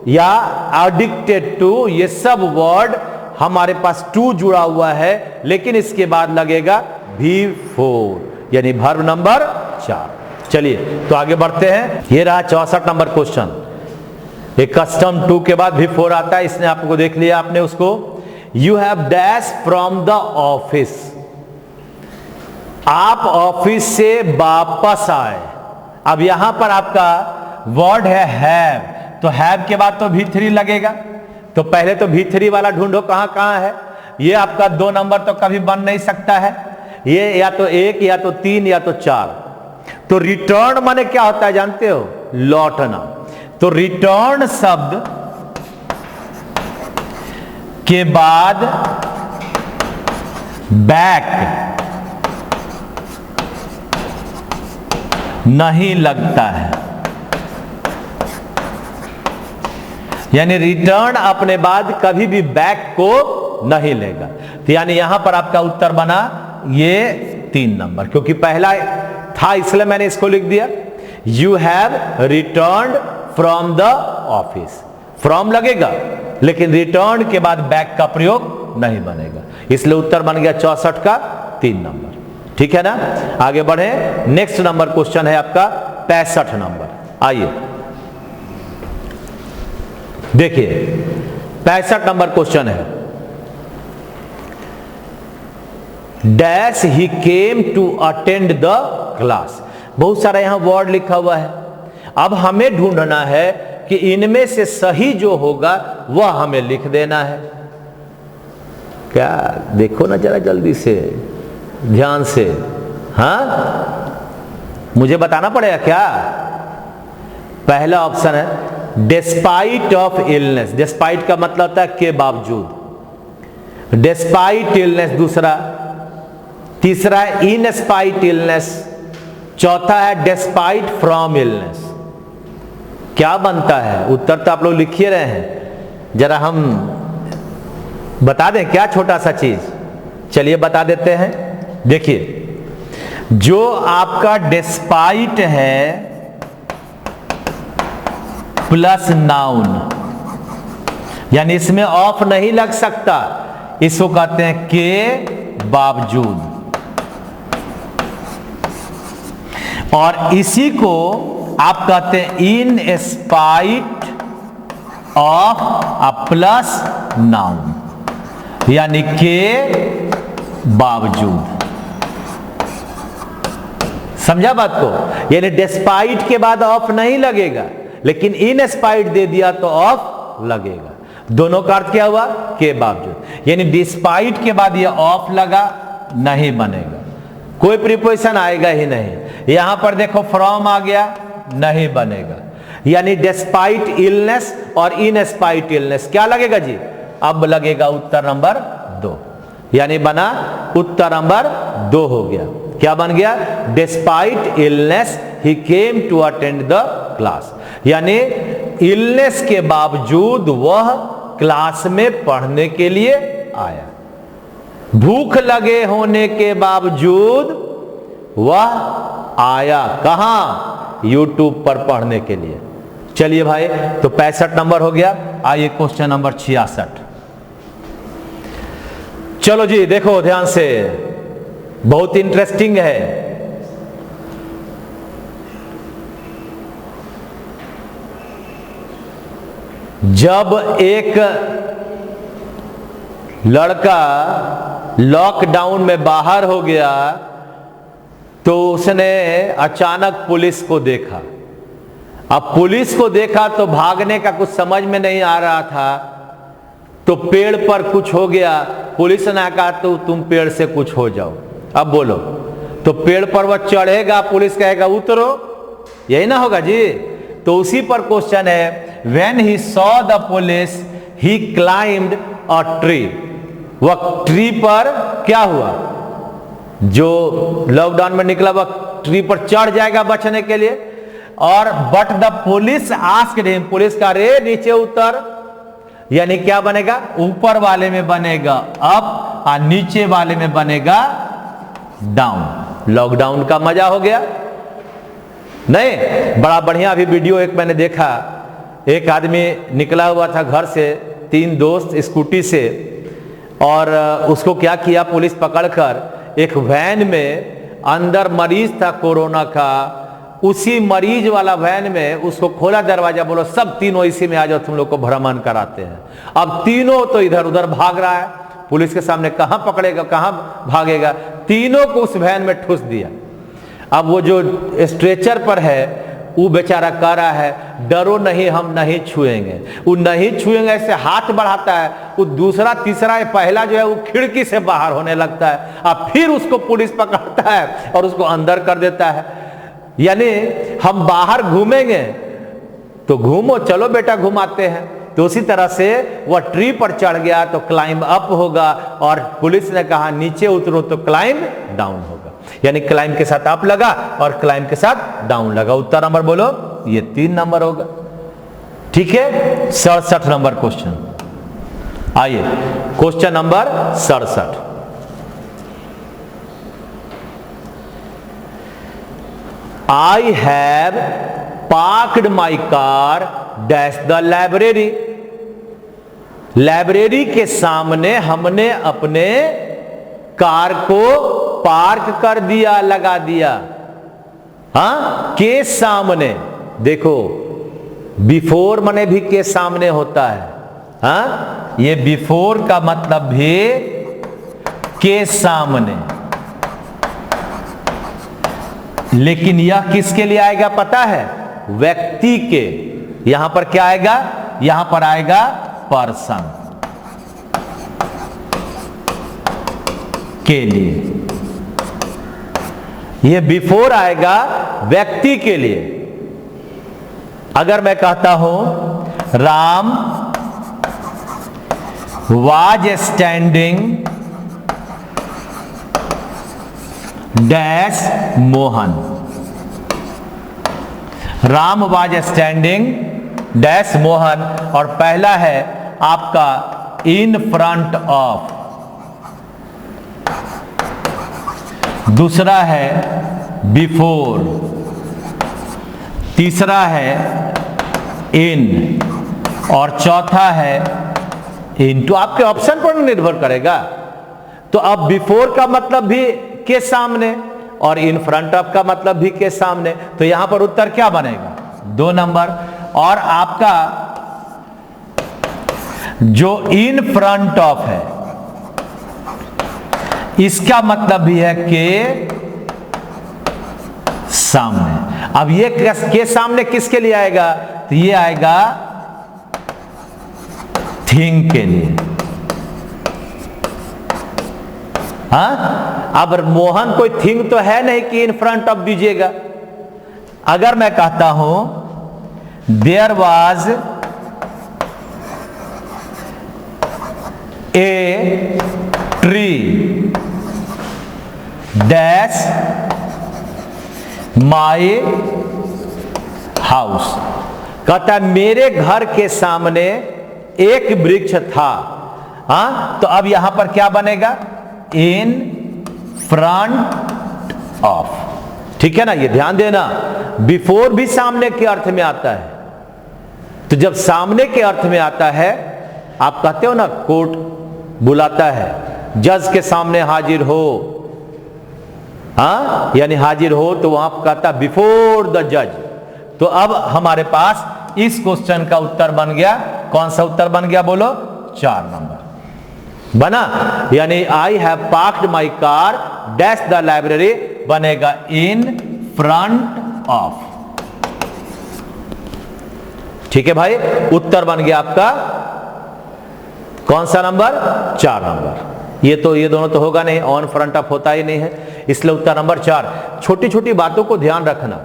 या एडिक्टेड टू, ये सब वर्ड हमारे पास टू जुड़ा हुआ है, लेकिन इसके बाद लगेगा V4, यानी वर्ब नंबर 4। चलिए तो आगे बढ़ते हैं। ये रहा 64 नंबर क्वेश्चन। एक कस्टम टू के बाद V4 आता है, इसने आपको देख लिया आपने उसको। You have dash from the office, आप ऑफिस से वापस आए। अब यहां पर आपका वर्ड है हैव, तो हैव के बाद तो V3 लगेगा। तो पहले तो V3 वाला ढूंढो कहां कहां है। ये आपका 2 नंबर तो कभी बन नहीं सकता है, ये या तो 1 या तो 3 या तो 4। तो रिटर्न माने क्या होता है जानते हो, लौटना। तो रिटर्न शब्द के बाद बैक नहीं लगता है, यानी रिटर्न अपने बाद कभी भी बैक को नहीं लेगा। तो यानी यहां पर आपका उत्तर बना ये 3 नंबर, क्योंकि पहला था इसलिए मैंने इसको लिख दिया। You have return from the office, from लगेगा लेकिन रिटर्न के बाद बैक का प्रयोग नहीं बनेगा, इसलिए उत्तर बन गया 64 का 3 नंबर। ठीक है ना। आगे बढ़े, नेक्स्ट नंबर क्वेश्चन है आपका 65 नंबर। आइए देखिए 65 नंबर क्वेश्चन है, dash he came to attend the class. बहुत सारा यहां वर्ड लिखा हुआ है। अब हमें ढूंढना है कि इनमें से सही जो होगा वह हमें लिख देना है। क्या देखो ना जरा जल्दी से, ध्यान से। हाँ, मुझे बताना पड़ेगा क्या। पहला ऑप्शन है डिस्पाइट ऑफ इलनेस, डिस्पाइट का मतलब होता है के बावजूद, डिस्पाइट इलनेस दूसरा, तीसरा है इन स्पाइट इलनेस, चौथा है डिस्पाइट फ्रॉम इलनेस। क्या बनता है उत्तर तो आप लोग लिखिए रहे हैं, जरा हम बता दें क्या छोटा सा चीज। चलिए बता देते हैं। देखिए जो आपका डिस्पाइट है प्लस नाउन, यानी इसमें ऑफ नहीं लग सकता, इसको कहते हैं के बावजूद, और इसी को आप कहते हैं in spite of a plus noun, यानी के बावजूद। समझा बात को। यानी डिस्पाइट के बाद ऑफ नहीं लगेगा, लेकिन इन स्पाइट दे दिया तो ऑफ लगेगा। दोनों का अर्थ क्या हुआ, के बावजूद। यानी डिस्पाइट के बाद ये ऑफ लगा नहीं बनेगा, कोई प्रीपोजिशन आएगा ही नहीं। यहां पर देखो फ्रॉम आ गया, नहीं बनेगा। यानी डिस्पाइट इलनेस और इन स्पाइट इलनेस क्या लगेगा जी, अब लगेगा उत्तर नंबर 2, यानी बना उत्तर नंबर 2 हो गया। क्या बन गया, despite illness he came to attend the class, यानी इलनेस के बावजूद वह क्लास में पढ़ने के लिए आया। भूख लगे होने के बावजूद वह आया कहां? यूट्यूब पर पढ़ने के लिए। चलिए भाई, तो 65 नंबर हो गया। आइए क्वेश्चन नंबर 66। चलो जी देखो ध्यान से, बहुत इंटरेस्टिंग है। जब एक लड़का लॉकडाउन में बाहर हो गया तो उसने अचानक पुलिस को देखा। अब पुलिस को देखा तो भागने का कुछ समझ में नहीं आ रहा था, तो पेड़ पर कुछ हो गया। पुलिस ने कहा तो तुम पेड़ से कुछ हो जाओ। अब बोलो, तो पेड़ पर वह चढ़ेगा, पुलिस कहेगा उतरो, यही ना होगा जी। तो उसी पर क्वेश्चन है, when he saw the police he climbed a tree. वह ट्री पर क्या हुआ? जो लॉकडाउन में निकला वह ट्री पर चढ़ जाएगा बचने के लिए। और but the police asked him, police का रे नीचे उतर, यानी क्या बनेगा? ऊपर वाले में बनेगा अप और नीचे वाले में बनेगा डाउन। लॉकडाउन का मजा हो गया नहीं? बड़ा बढ़िया अभी वीडियो एक मैंने देखा, एक आदमी निकला हुआ था घर से, 3 दोस्त स्कूटी से, और उसको क्या किया पुलिस पकड़कर, एक वैन में अंदर मरीज था कोरोना का, उसी मरीज वाला वैन में उसको खोला दरवाजा, बोलो सब तीनों इसी में आ जाओ, तुम लोग को भ्रमण कराते हैं। अब तीनों तो इधर उधर भाग रहा है, पुलिस के सामने कहां पकड़ेगा, कहां भागेगा, तीनों को उस वैन में ठूस दिया। अब वो जो स्ट्रेचर पर है वो बेचारा कह रहा है डरो नहीं, हम नहीं छुएंगे। वो नहीं छुएंगे ऐसे हाथ बढ़ाता है, वो दूसरा तीसरा पहला जो है वो खिड़की से बाहर होने लगता है। अब फिर उसको पुलिस पकड़ता है और उसको अंदर कर देता है। यानी हम बाहर घूमेंगे तो घूमो, चलो बेटा घुमाते हैं। तो उसी तरह से वह ट्री पर चढ़ गया तो क्लाइंब अप होगा, और पुलिस ने कहा नीचे उतरो तो क्लाइंब डाउन होगा। यानी क्लाइंब के साथ अप लगा और क्लाइंब के साथ डाउन लगा। उत्तर नंबर बोलो, ये 3 नंबर होगा। ठीक है, 67 नंबर क्वेश्चन। आइए question number 67। I have parked my car dash the library। Library के सामने हमने अपने कार को पार्क कर दिया, लगा दिया। हाँ, के सामने। देखो बिफोर मने भी के सामने होता है। हाँ, ये बिफोर का मतलब भी के सामने, लेकिन यह किसके लिए आएगा पता है? व्यक्ति के। यहां पर क्या आएगा? यहां पर आएगा पर्सन के लिए। यह बिफोर आएगा व्यक्ति के लिए। अगर मैं कहता हूं Ram was standing dash Mohan. Ram was standing dash Mohan, और पहला है आपका इन फ्रंट ऑफ, दूसरा है बिफोर, तीसरा है इन, और चौथा है इन। तो आपके ऑप्शन पर निर्भर करेगा। तो अब बिफोर का मतलब भी के सामने और इन फ्रंट ऑफ का मतलब भी के सामने, तो यहां पर उत्तर क्या बनेगा? 2 नंबर। और आपका जो इन फ्रंट ऑफ है इसका मतलब भी है के सामने। अब ये के सामने किसके लिए आएगा? तो ये आएगा थिंग के लिए। हाँ, अब मोहन कोई थिंग तो है नहीं कि इन फ्रंट ऑफ दीजिएगा। अगर मैं कहता हूं there was a tree dash my house, कहता है मेरे घर के सामने एक वृक्ष था। हाँ, तो अब यहां पर क्या बनेगा? In front of. ठीक है ना, ये ध्यान देना, बिफोर भी सामने के अर्थ में आता है। तो जब सामने के अर्थ में आता है, आप कहते हो ना कोर्ट बुलाता है, जज के सामने हाजिर हो, हाँ, यानी हाजिर हो, तो वहां कहता बिफोर द जज। तो अब हमारे पास इस क्वेश्चन का उत्तर बन गया, कौन सा उत्तर बन गया बोलो? 4 नंबर बना। यानी I have parked my car dash the library बनेगा इन फ्रंट ऑफ। ठीक है भाई, उत्तर बन गया आपका कौन सा नंबर? 4 नंबर। ये दोनों तो होगा नहीं, ऑन फ्रंट ऑफ होता ही नहीं है, इसलिए उत्तर नंबर 4। छोटी छोटी बातों को ध्यान रखना,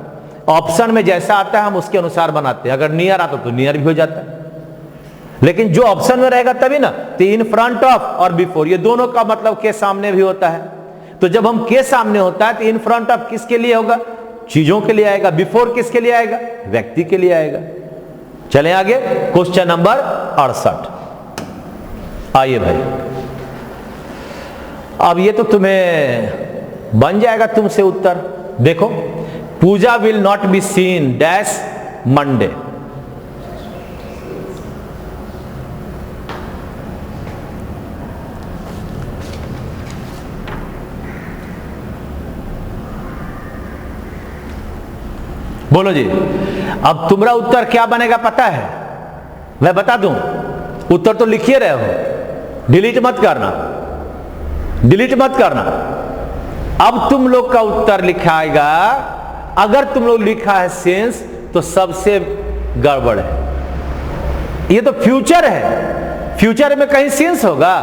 ऑप्शन में जैसा आता है हम उसके अनुसार बनाते हैं। अगर नियर आता तो नियर भी हो जाता है, लेकिन जो ऑप्शन में रहेगा तभी ना। तो इन फ्रंट ऑफ और बिफोर ये दोनों का मतलब के सामने भी होता है। तो जब हम के सामने होता है तो इन फ्रंट ऑफ किसके लिए होगा? चीजों के लिए आएगा। बिफोर किसके लिए आएगा? व्यक्ति के लिए आएगा। चलें आगे, क्वेश्चन नंबर 68। आइए भाई, अब ये तो तुम्हें बन जाएगा तुमसे उत्तर। देखो, Pooja will not be seen dash Monday. बोलो जी, अब तुम्हारा उत्तर क्या बनेगा पता है? मैं बता दूं, उत्तर तो लिखिए रहे हो, डिलीट मत करना, डिलीट मत करना। अब तुम लोग का उत्तर लिखाएगा, अगर तुम लोग लिखा है सिंस तो सबसे गड़बड़ है। ये तो फ्यूचर है, फ्यूचर में कहीं सिंस होगा?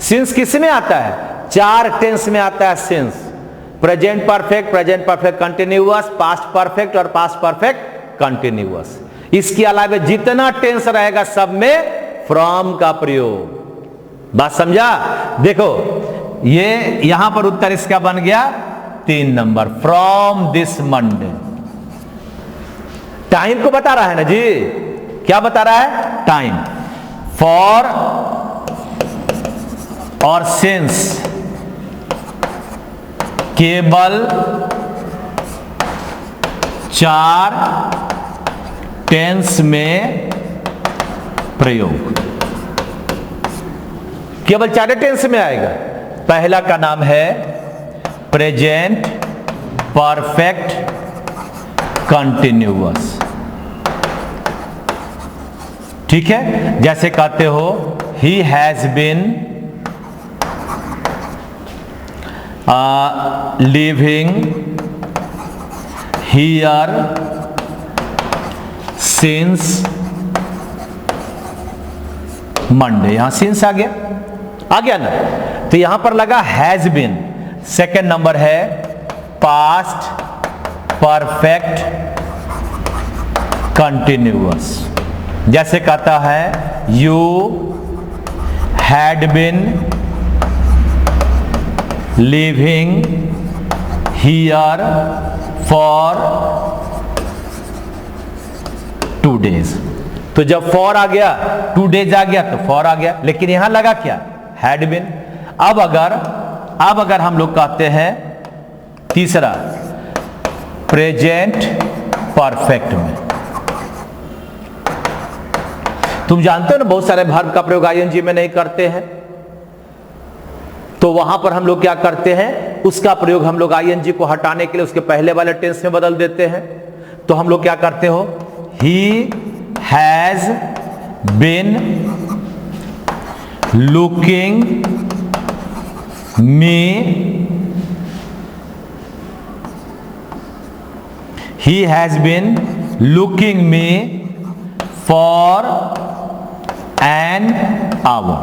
सिंस किस में आता है? 4 टेंस में आता है since. Present perfect continuous, past perfect और पास्ट परफेक्ट कंटिन्यूअस। इसके अलावा जितना टेंस रहेगा सब में फ्रॉम का प्रयोग। बात समझा? देखो, ये यहां पर उत्तर इसका बन गया 3 number, from this Monday. Time को बता रहा है ना जी, क्या बता रहा है? टाइम। फॉर और सिंस केवल 4 टेंस में प्रयोग, केवल 4 टेंस में आएगा। पहला का नाम है प्रेजेंट परफेक्ट कंटिन्यूअस। ठीक है, जैसे कहते हो he has been living here since Monday. यहां सिंस आ गया ना, तो यहां पर लगा हैज बीन। सेकेंड नंबर है पास्ट परफेक्ट कंटिन्यूअस। जैसे कहता है you had been living here for 2 days. तो जब फॉर आ गया, 2 डेज आ गया तो फॉर आ गया, लेकिन यहां लगा क्या? Had been. अब अगर हम लोग कहते हैं तीसरा प्रेजेंट परफेक्ट में, तुम जानते हो ना बहुत सारे वर्ब का प्रयोग आईएनजी में नहीं करते हैं, तो वहां पर हम लोग क्या करते हैं? उसका प्रयोग हम लोग आईएनजी को हटाने के लिए उसके पहले वाले टेंस में बदल देते हैं। तो हम लोग क्या करते हो? He has been looking me, he has been looking me for an hour।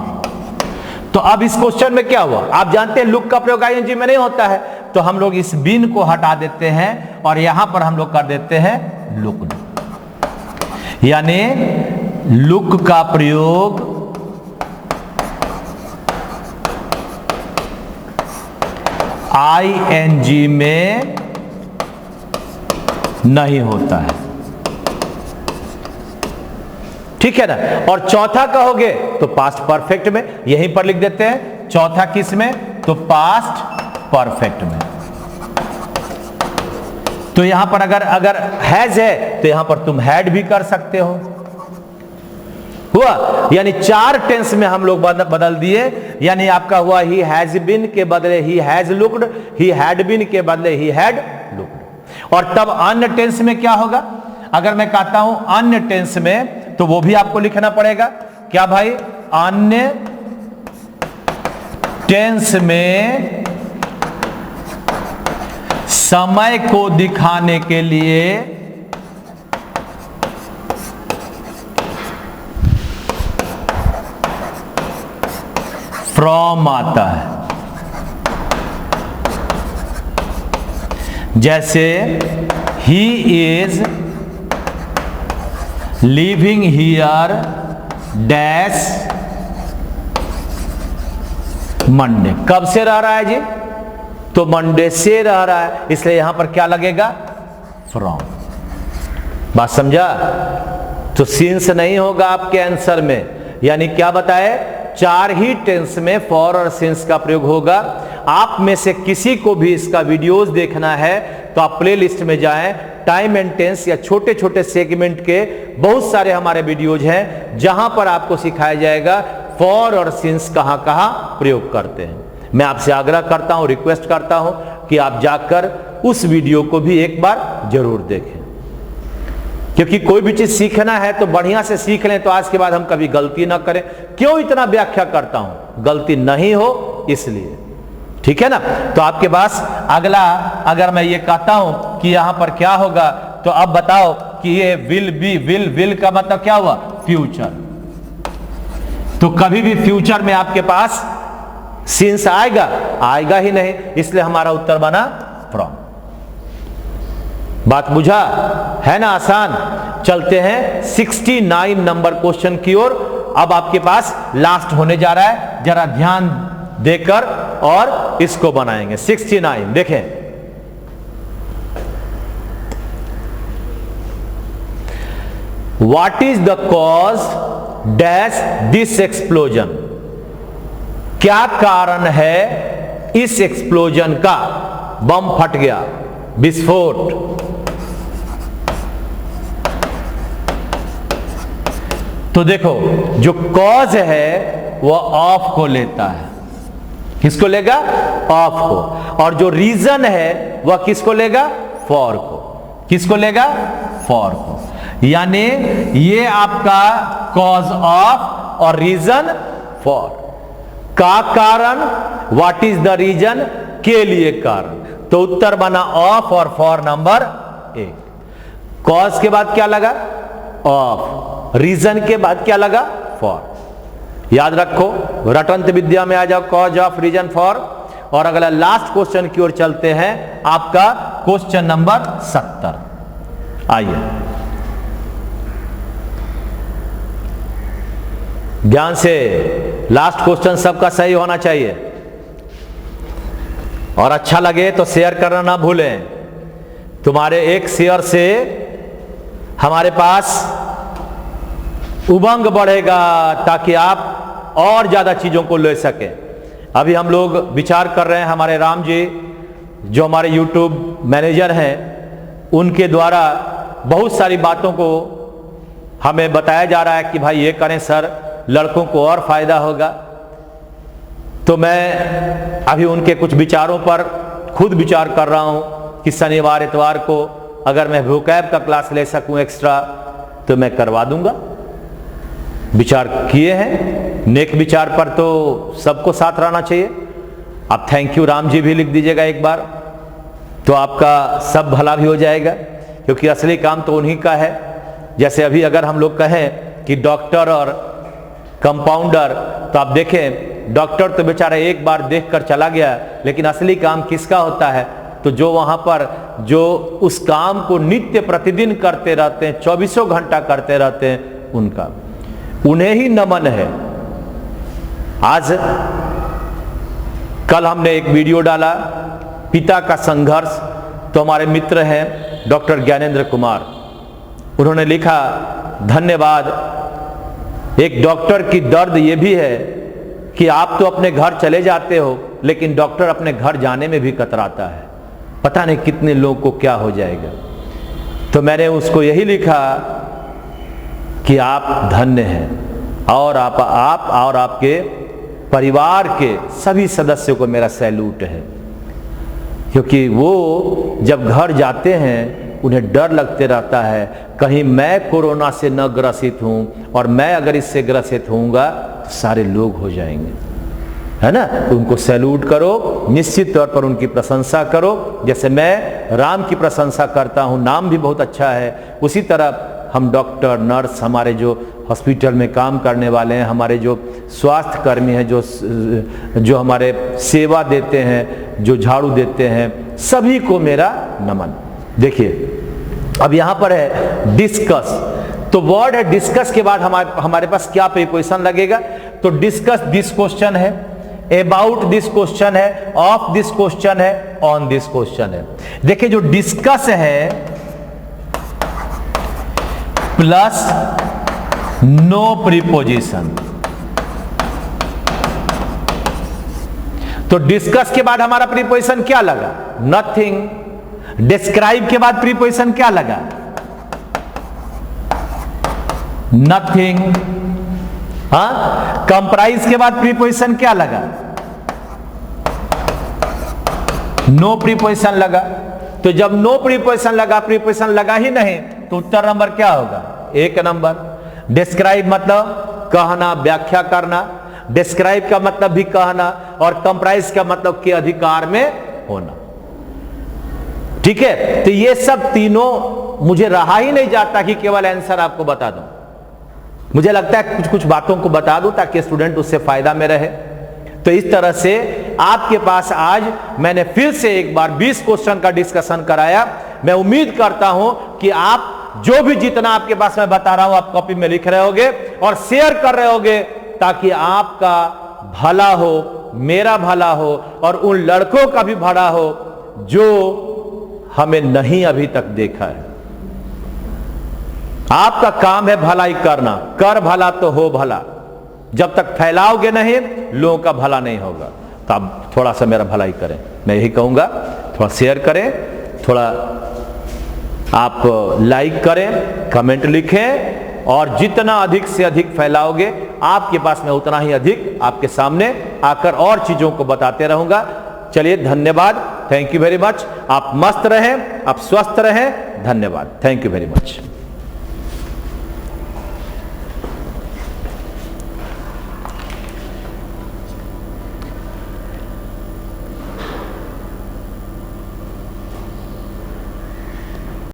तो अब इस क्वेश्चन में क्या हुआ? आप जानते हैं लुक का प्रयोग आईएनजी में नहीं होता है, तो हम लोग इस बीन को हटा देते हैं और यहां पर हम लोग कर देते हैं लुक्ड। यानी लुक का प्रयोग आईएनजी में नहीं होता है। ठीक है ना। और चौथा कहोगे तो पास्ट परफेक्ट में, यहीं पर लिख देते हैं। चौथा किस में? तो पास्ट परफेक्ट में। तो यहां पर अगर हैज है तो यहां पर तुम हैड भी कर सकते हो। हुआ, यानी 4 टेंस में हम लोग बदल दिए। यानी आपका हुआ ही हैज बीन के बदले he has looked, he had been के बदले ही हैड लुक्ड। और तब अन्य टेंस में क्या होगा? अगर मैं कहता हूं अन्य टेंस में, तो वो भी आपको लिखना पड़ेगा। क्या भाई? अन्य टेंस में समय को दिखाने के लिए फ्रॉम आता है। जैसे he is living here dash Monday. कब से रह रहा है जी? तो मंडे से रह रहा है, इसलिए यहां पर क्या लगेगा? फ्रॉम। बात समझा? तो सिंस नहीं होगा आपके आंसर में। यानी क्या बताए? 4 ही टेंस में फॉर और सिंस का प्रयोग होगा। आप में से किसी को भी इसका वीडियोस देखना है तो आप प्लेलिस्ट में जाएं। टाइम एंड टेंस या छोटे छोटे सेगमेंट के बहुत सारे हमारे वीडियोज हैं, जहां पर आपको सिखाया जाएगा फॉर और सिंस कहां कहां प्रयोग करते हैं। मैं आपसे आग्रह करता हूं, रिक्वेस्ट करता हूं कि आप जाकर उस वीडियो को भी एक बार जरूर देखें, क्योंकि कोई भी चीज सीखना है तो बढ़िया से सीख लें, तो आज के बाद हम कभी गलती ना करें। क्यों इतना व्याख्या करता हूं? गलती नहीं हो इसलिए। ठीक है ना। तो आपके पास अगला, अगर मैं ये कहता हूं कि यहां पर क्या होगा, तो अब बताओ कि ये विल बी, विल का मतलब क्या हुआ? फ्यूचर। तो कभी भी फ्यूचर में आपके पास सिंस आएगा? आएगा ही नहीं, इसलिए हमारा उत्तर बना फ्रॉम। बात बुझा है ना? आसान। चलते हैं 69 नंबर क्वेश्चन की ओर। अब आपके पास लास्ट होने जा रहा है, जरा ध्यान देकर और इसको बनाएंगे। 69 देखें। What is the cause dash this explosion? क्या कारण है इस एक्सप्लोजन का? बम फट गया, विस्फोट। तो देखो, जो कॉज है वह ऑफ को लेता है। किसको लेगा? ऑफ को। और जो रीजन है वह किसको लेगा? फॉर को। किसको लेगा? फॉर को। यानी ये आपका कॉज ऑफ और रीजन फॉर। का कारण, व्हाट इज द रीजन, के लिए कारण। तो उत्तर बना ऑफ और फॉर नंबर 1। कॉज के बाद क्या लगा? ऑफ। रीजन के बाद क्या लगा? फॉर। याद रखो, रटंत विद्या में आ जाओ, कॉज ऑफ, रीजन, फॉर। और अगला लास्ट क्वेश्चन की ओर चलते हैं, आपका क्वेश्चन नंबर 70। आइए ध्यान से, लास्ट क्वेश्चन सबका सही होना चाहिए, और अच्छा लगे तो शेयर करना ना भूलें। तुम्हारे एक शेयर से हमारे पास उमंग बढ़ेगा, ताकि आप और ज्यादा चीजों को ले सकें। अभी हम लोग विचार कर रहे हैं, हमारे राम जी जो हमारे यूट्यूब मैनेजर हैं, उनके द्वारा बहुत सारी बातों को हमें बताया जा रहा है कि भाई ये करें सर, लड़कों को और फायदा होगा। तो मैं अभी उनके कुछ विचारों पर खुद विचार कर रहा हूं कि शनिवार इतवार को अगर मैं वोकैब का क्लास ले सकूं एक्स्ट्रा, तो मैं करवा दूंगा। विचार किए हैं, नेक विचार पर तो सबको साथ रहना चाहिए। आप थैंक यू राम जी भी लिख दीजिएगा एक बार, तो आपका सब भला भी हो जाएगा, क्योंकि असली काम तो उन्हीं का है। जैसे अभी अगर हम लोग कहें कि डॉक्टर और कंपाउंडर, तो आप देखें डॉक्टर तो बेचारा एक बार देखकर चला गया, लेकिन असली काम किसका होता है? तो जो वहां पर जो उस काम को नित्य प्रतिदिन करते रहते हैं, 24 घंटा करते रहते हैं, उनका, उन्हें ही नमन है। आज कल हमने एक वीडियो डाला, पिता का संघर्ष। तो हमारे मित्र हैं डॉक्टर ज्ञानेंद्र कुमार, उन्होंने लिखा, धन्यवाद एक डॉक्टर की दर्द यह भी है कि आप तो अपने घर चले जाते हो, लेकिन डॉक्टर अपने घर जाने में भी कतराता है, पता नहीं कितने लोगों को क्या हो जाएगा। तो मैंने उसको यही लिखा कि आप धन्य हैं और आप और आपके परिवार के सभी सदस्यों को मेरा सैल्यूट है, क्योंकि वो जब घर जाते हैं उन्हें डर लगते रहता है कहीं मैं कोरोना से न ग्रसित हूं, और मैं अगर इससे ग्रसित होऊंगा तो सारे लोग हो जाएंगे, है ना। तो उनको सैल्यूट करो, निश्चित तौर पर उनकी प्रशंसा करो। जैसे मैं राम की प्रशंसा करता हूं, नाम भी बहुत अच्छा है, उसी तरह हम डॉक्टर, नर्स, हमारे जो हॉस्पिटल में काम करने वाले हैं, हमारे जो स्वास्थ्य कर्मी हैं, जो हमारे सेवा देते हैं, जो झाड़ू देते हैं, सभी को मेरा नमन। देखिए अब यहां पर है डिस्कस, तो वर्ड है डिस्कस के बाद हमारे पास क्या प्रीपोजिशन लगेगा, तो डिस्कस दिस क्वेश्चन है, अबाउट दिस क्वेश्चन है, ऑफ दिस क्वेश्चन है, ऑन दिस क्वेश्चन है। देखिए जो डिस्कस है प्लस नो प्रीपोजिशन, तो डिस्कस के बाद हमारा प्रीपोजिशन क्या लगा, नथिंग। डिस्क्राइब के बाद प्रीपोजिशन क्या लगा, नथिंग। हाँ, कंप्राइज के बाद प्रीपोजिशन क्या लगा, नो प्रीपोजिशन लगा। तो जब नो प्रीपोजिशन लगा, प्रीपोजिशन लगा ही नहीं, तो उत्तर नंबर क्या होगा, 1 नंबर। डिस्क्राइब मतलब कहना, व्याख्या करना, डिस्क्राइब का मतलब भी कहना, और कंप्राइज का मतलब के अधिकार में होना। ठीक है, तो ये सब तीनों मुझे रहा ही नहीं जाता कि केवल आंसर आपको बता दूं। मुझे लगता है कुछ कुछ बातों को बता दूं ताकि स्टूडेंट उससे फायदा में रहे। तो इस तरह से आपके पास आज मैंने फिर से एक बार 20 क्वेश्चन का डिस्कशन कराया। मैं उम्मीद करता हूं कि आप जो भी जितना आपके पास मैं बता रहा हूं आप कॉपी में लिख रहे होगे और शेयर कर रहे होगे, ताकि आपका भला हो, मेरा भला हो, और उन लड़कों का भी भला हो जो हमें नहीं अभी तक देखा है। आपका काम है भलाई करना, कर भला तो हो भला। जब तक फैलाओगे नहीं, लोगों का भला नहीं होगा। तो आप थोड़ा सा मेरा भलाई करें, मैं यही कहूंगा। थोड़ा शेयर करें, थोड़ा आप लाइक करें, कमेंट लिखें, और जितना अधिक से अधिक फैलाओगे आपके पास मैं उतना ही अधिक आपके सामने आकर और चीजों को बताते रहूंगा। चलिए, धन्यवाद, थैंक यू वेरी मच। आप मस्त रहें, आप स्वस्थ रहें, धन्यवाद, थैंक यू वेरी मच।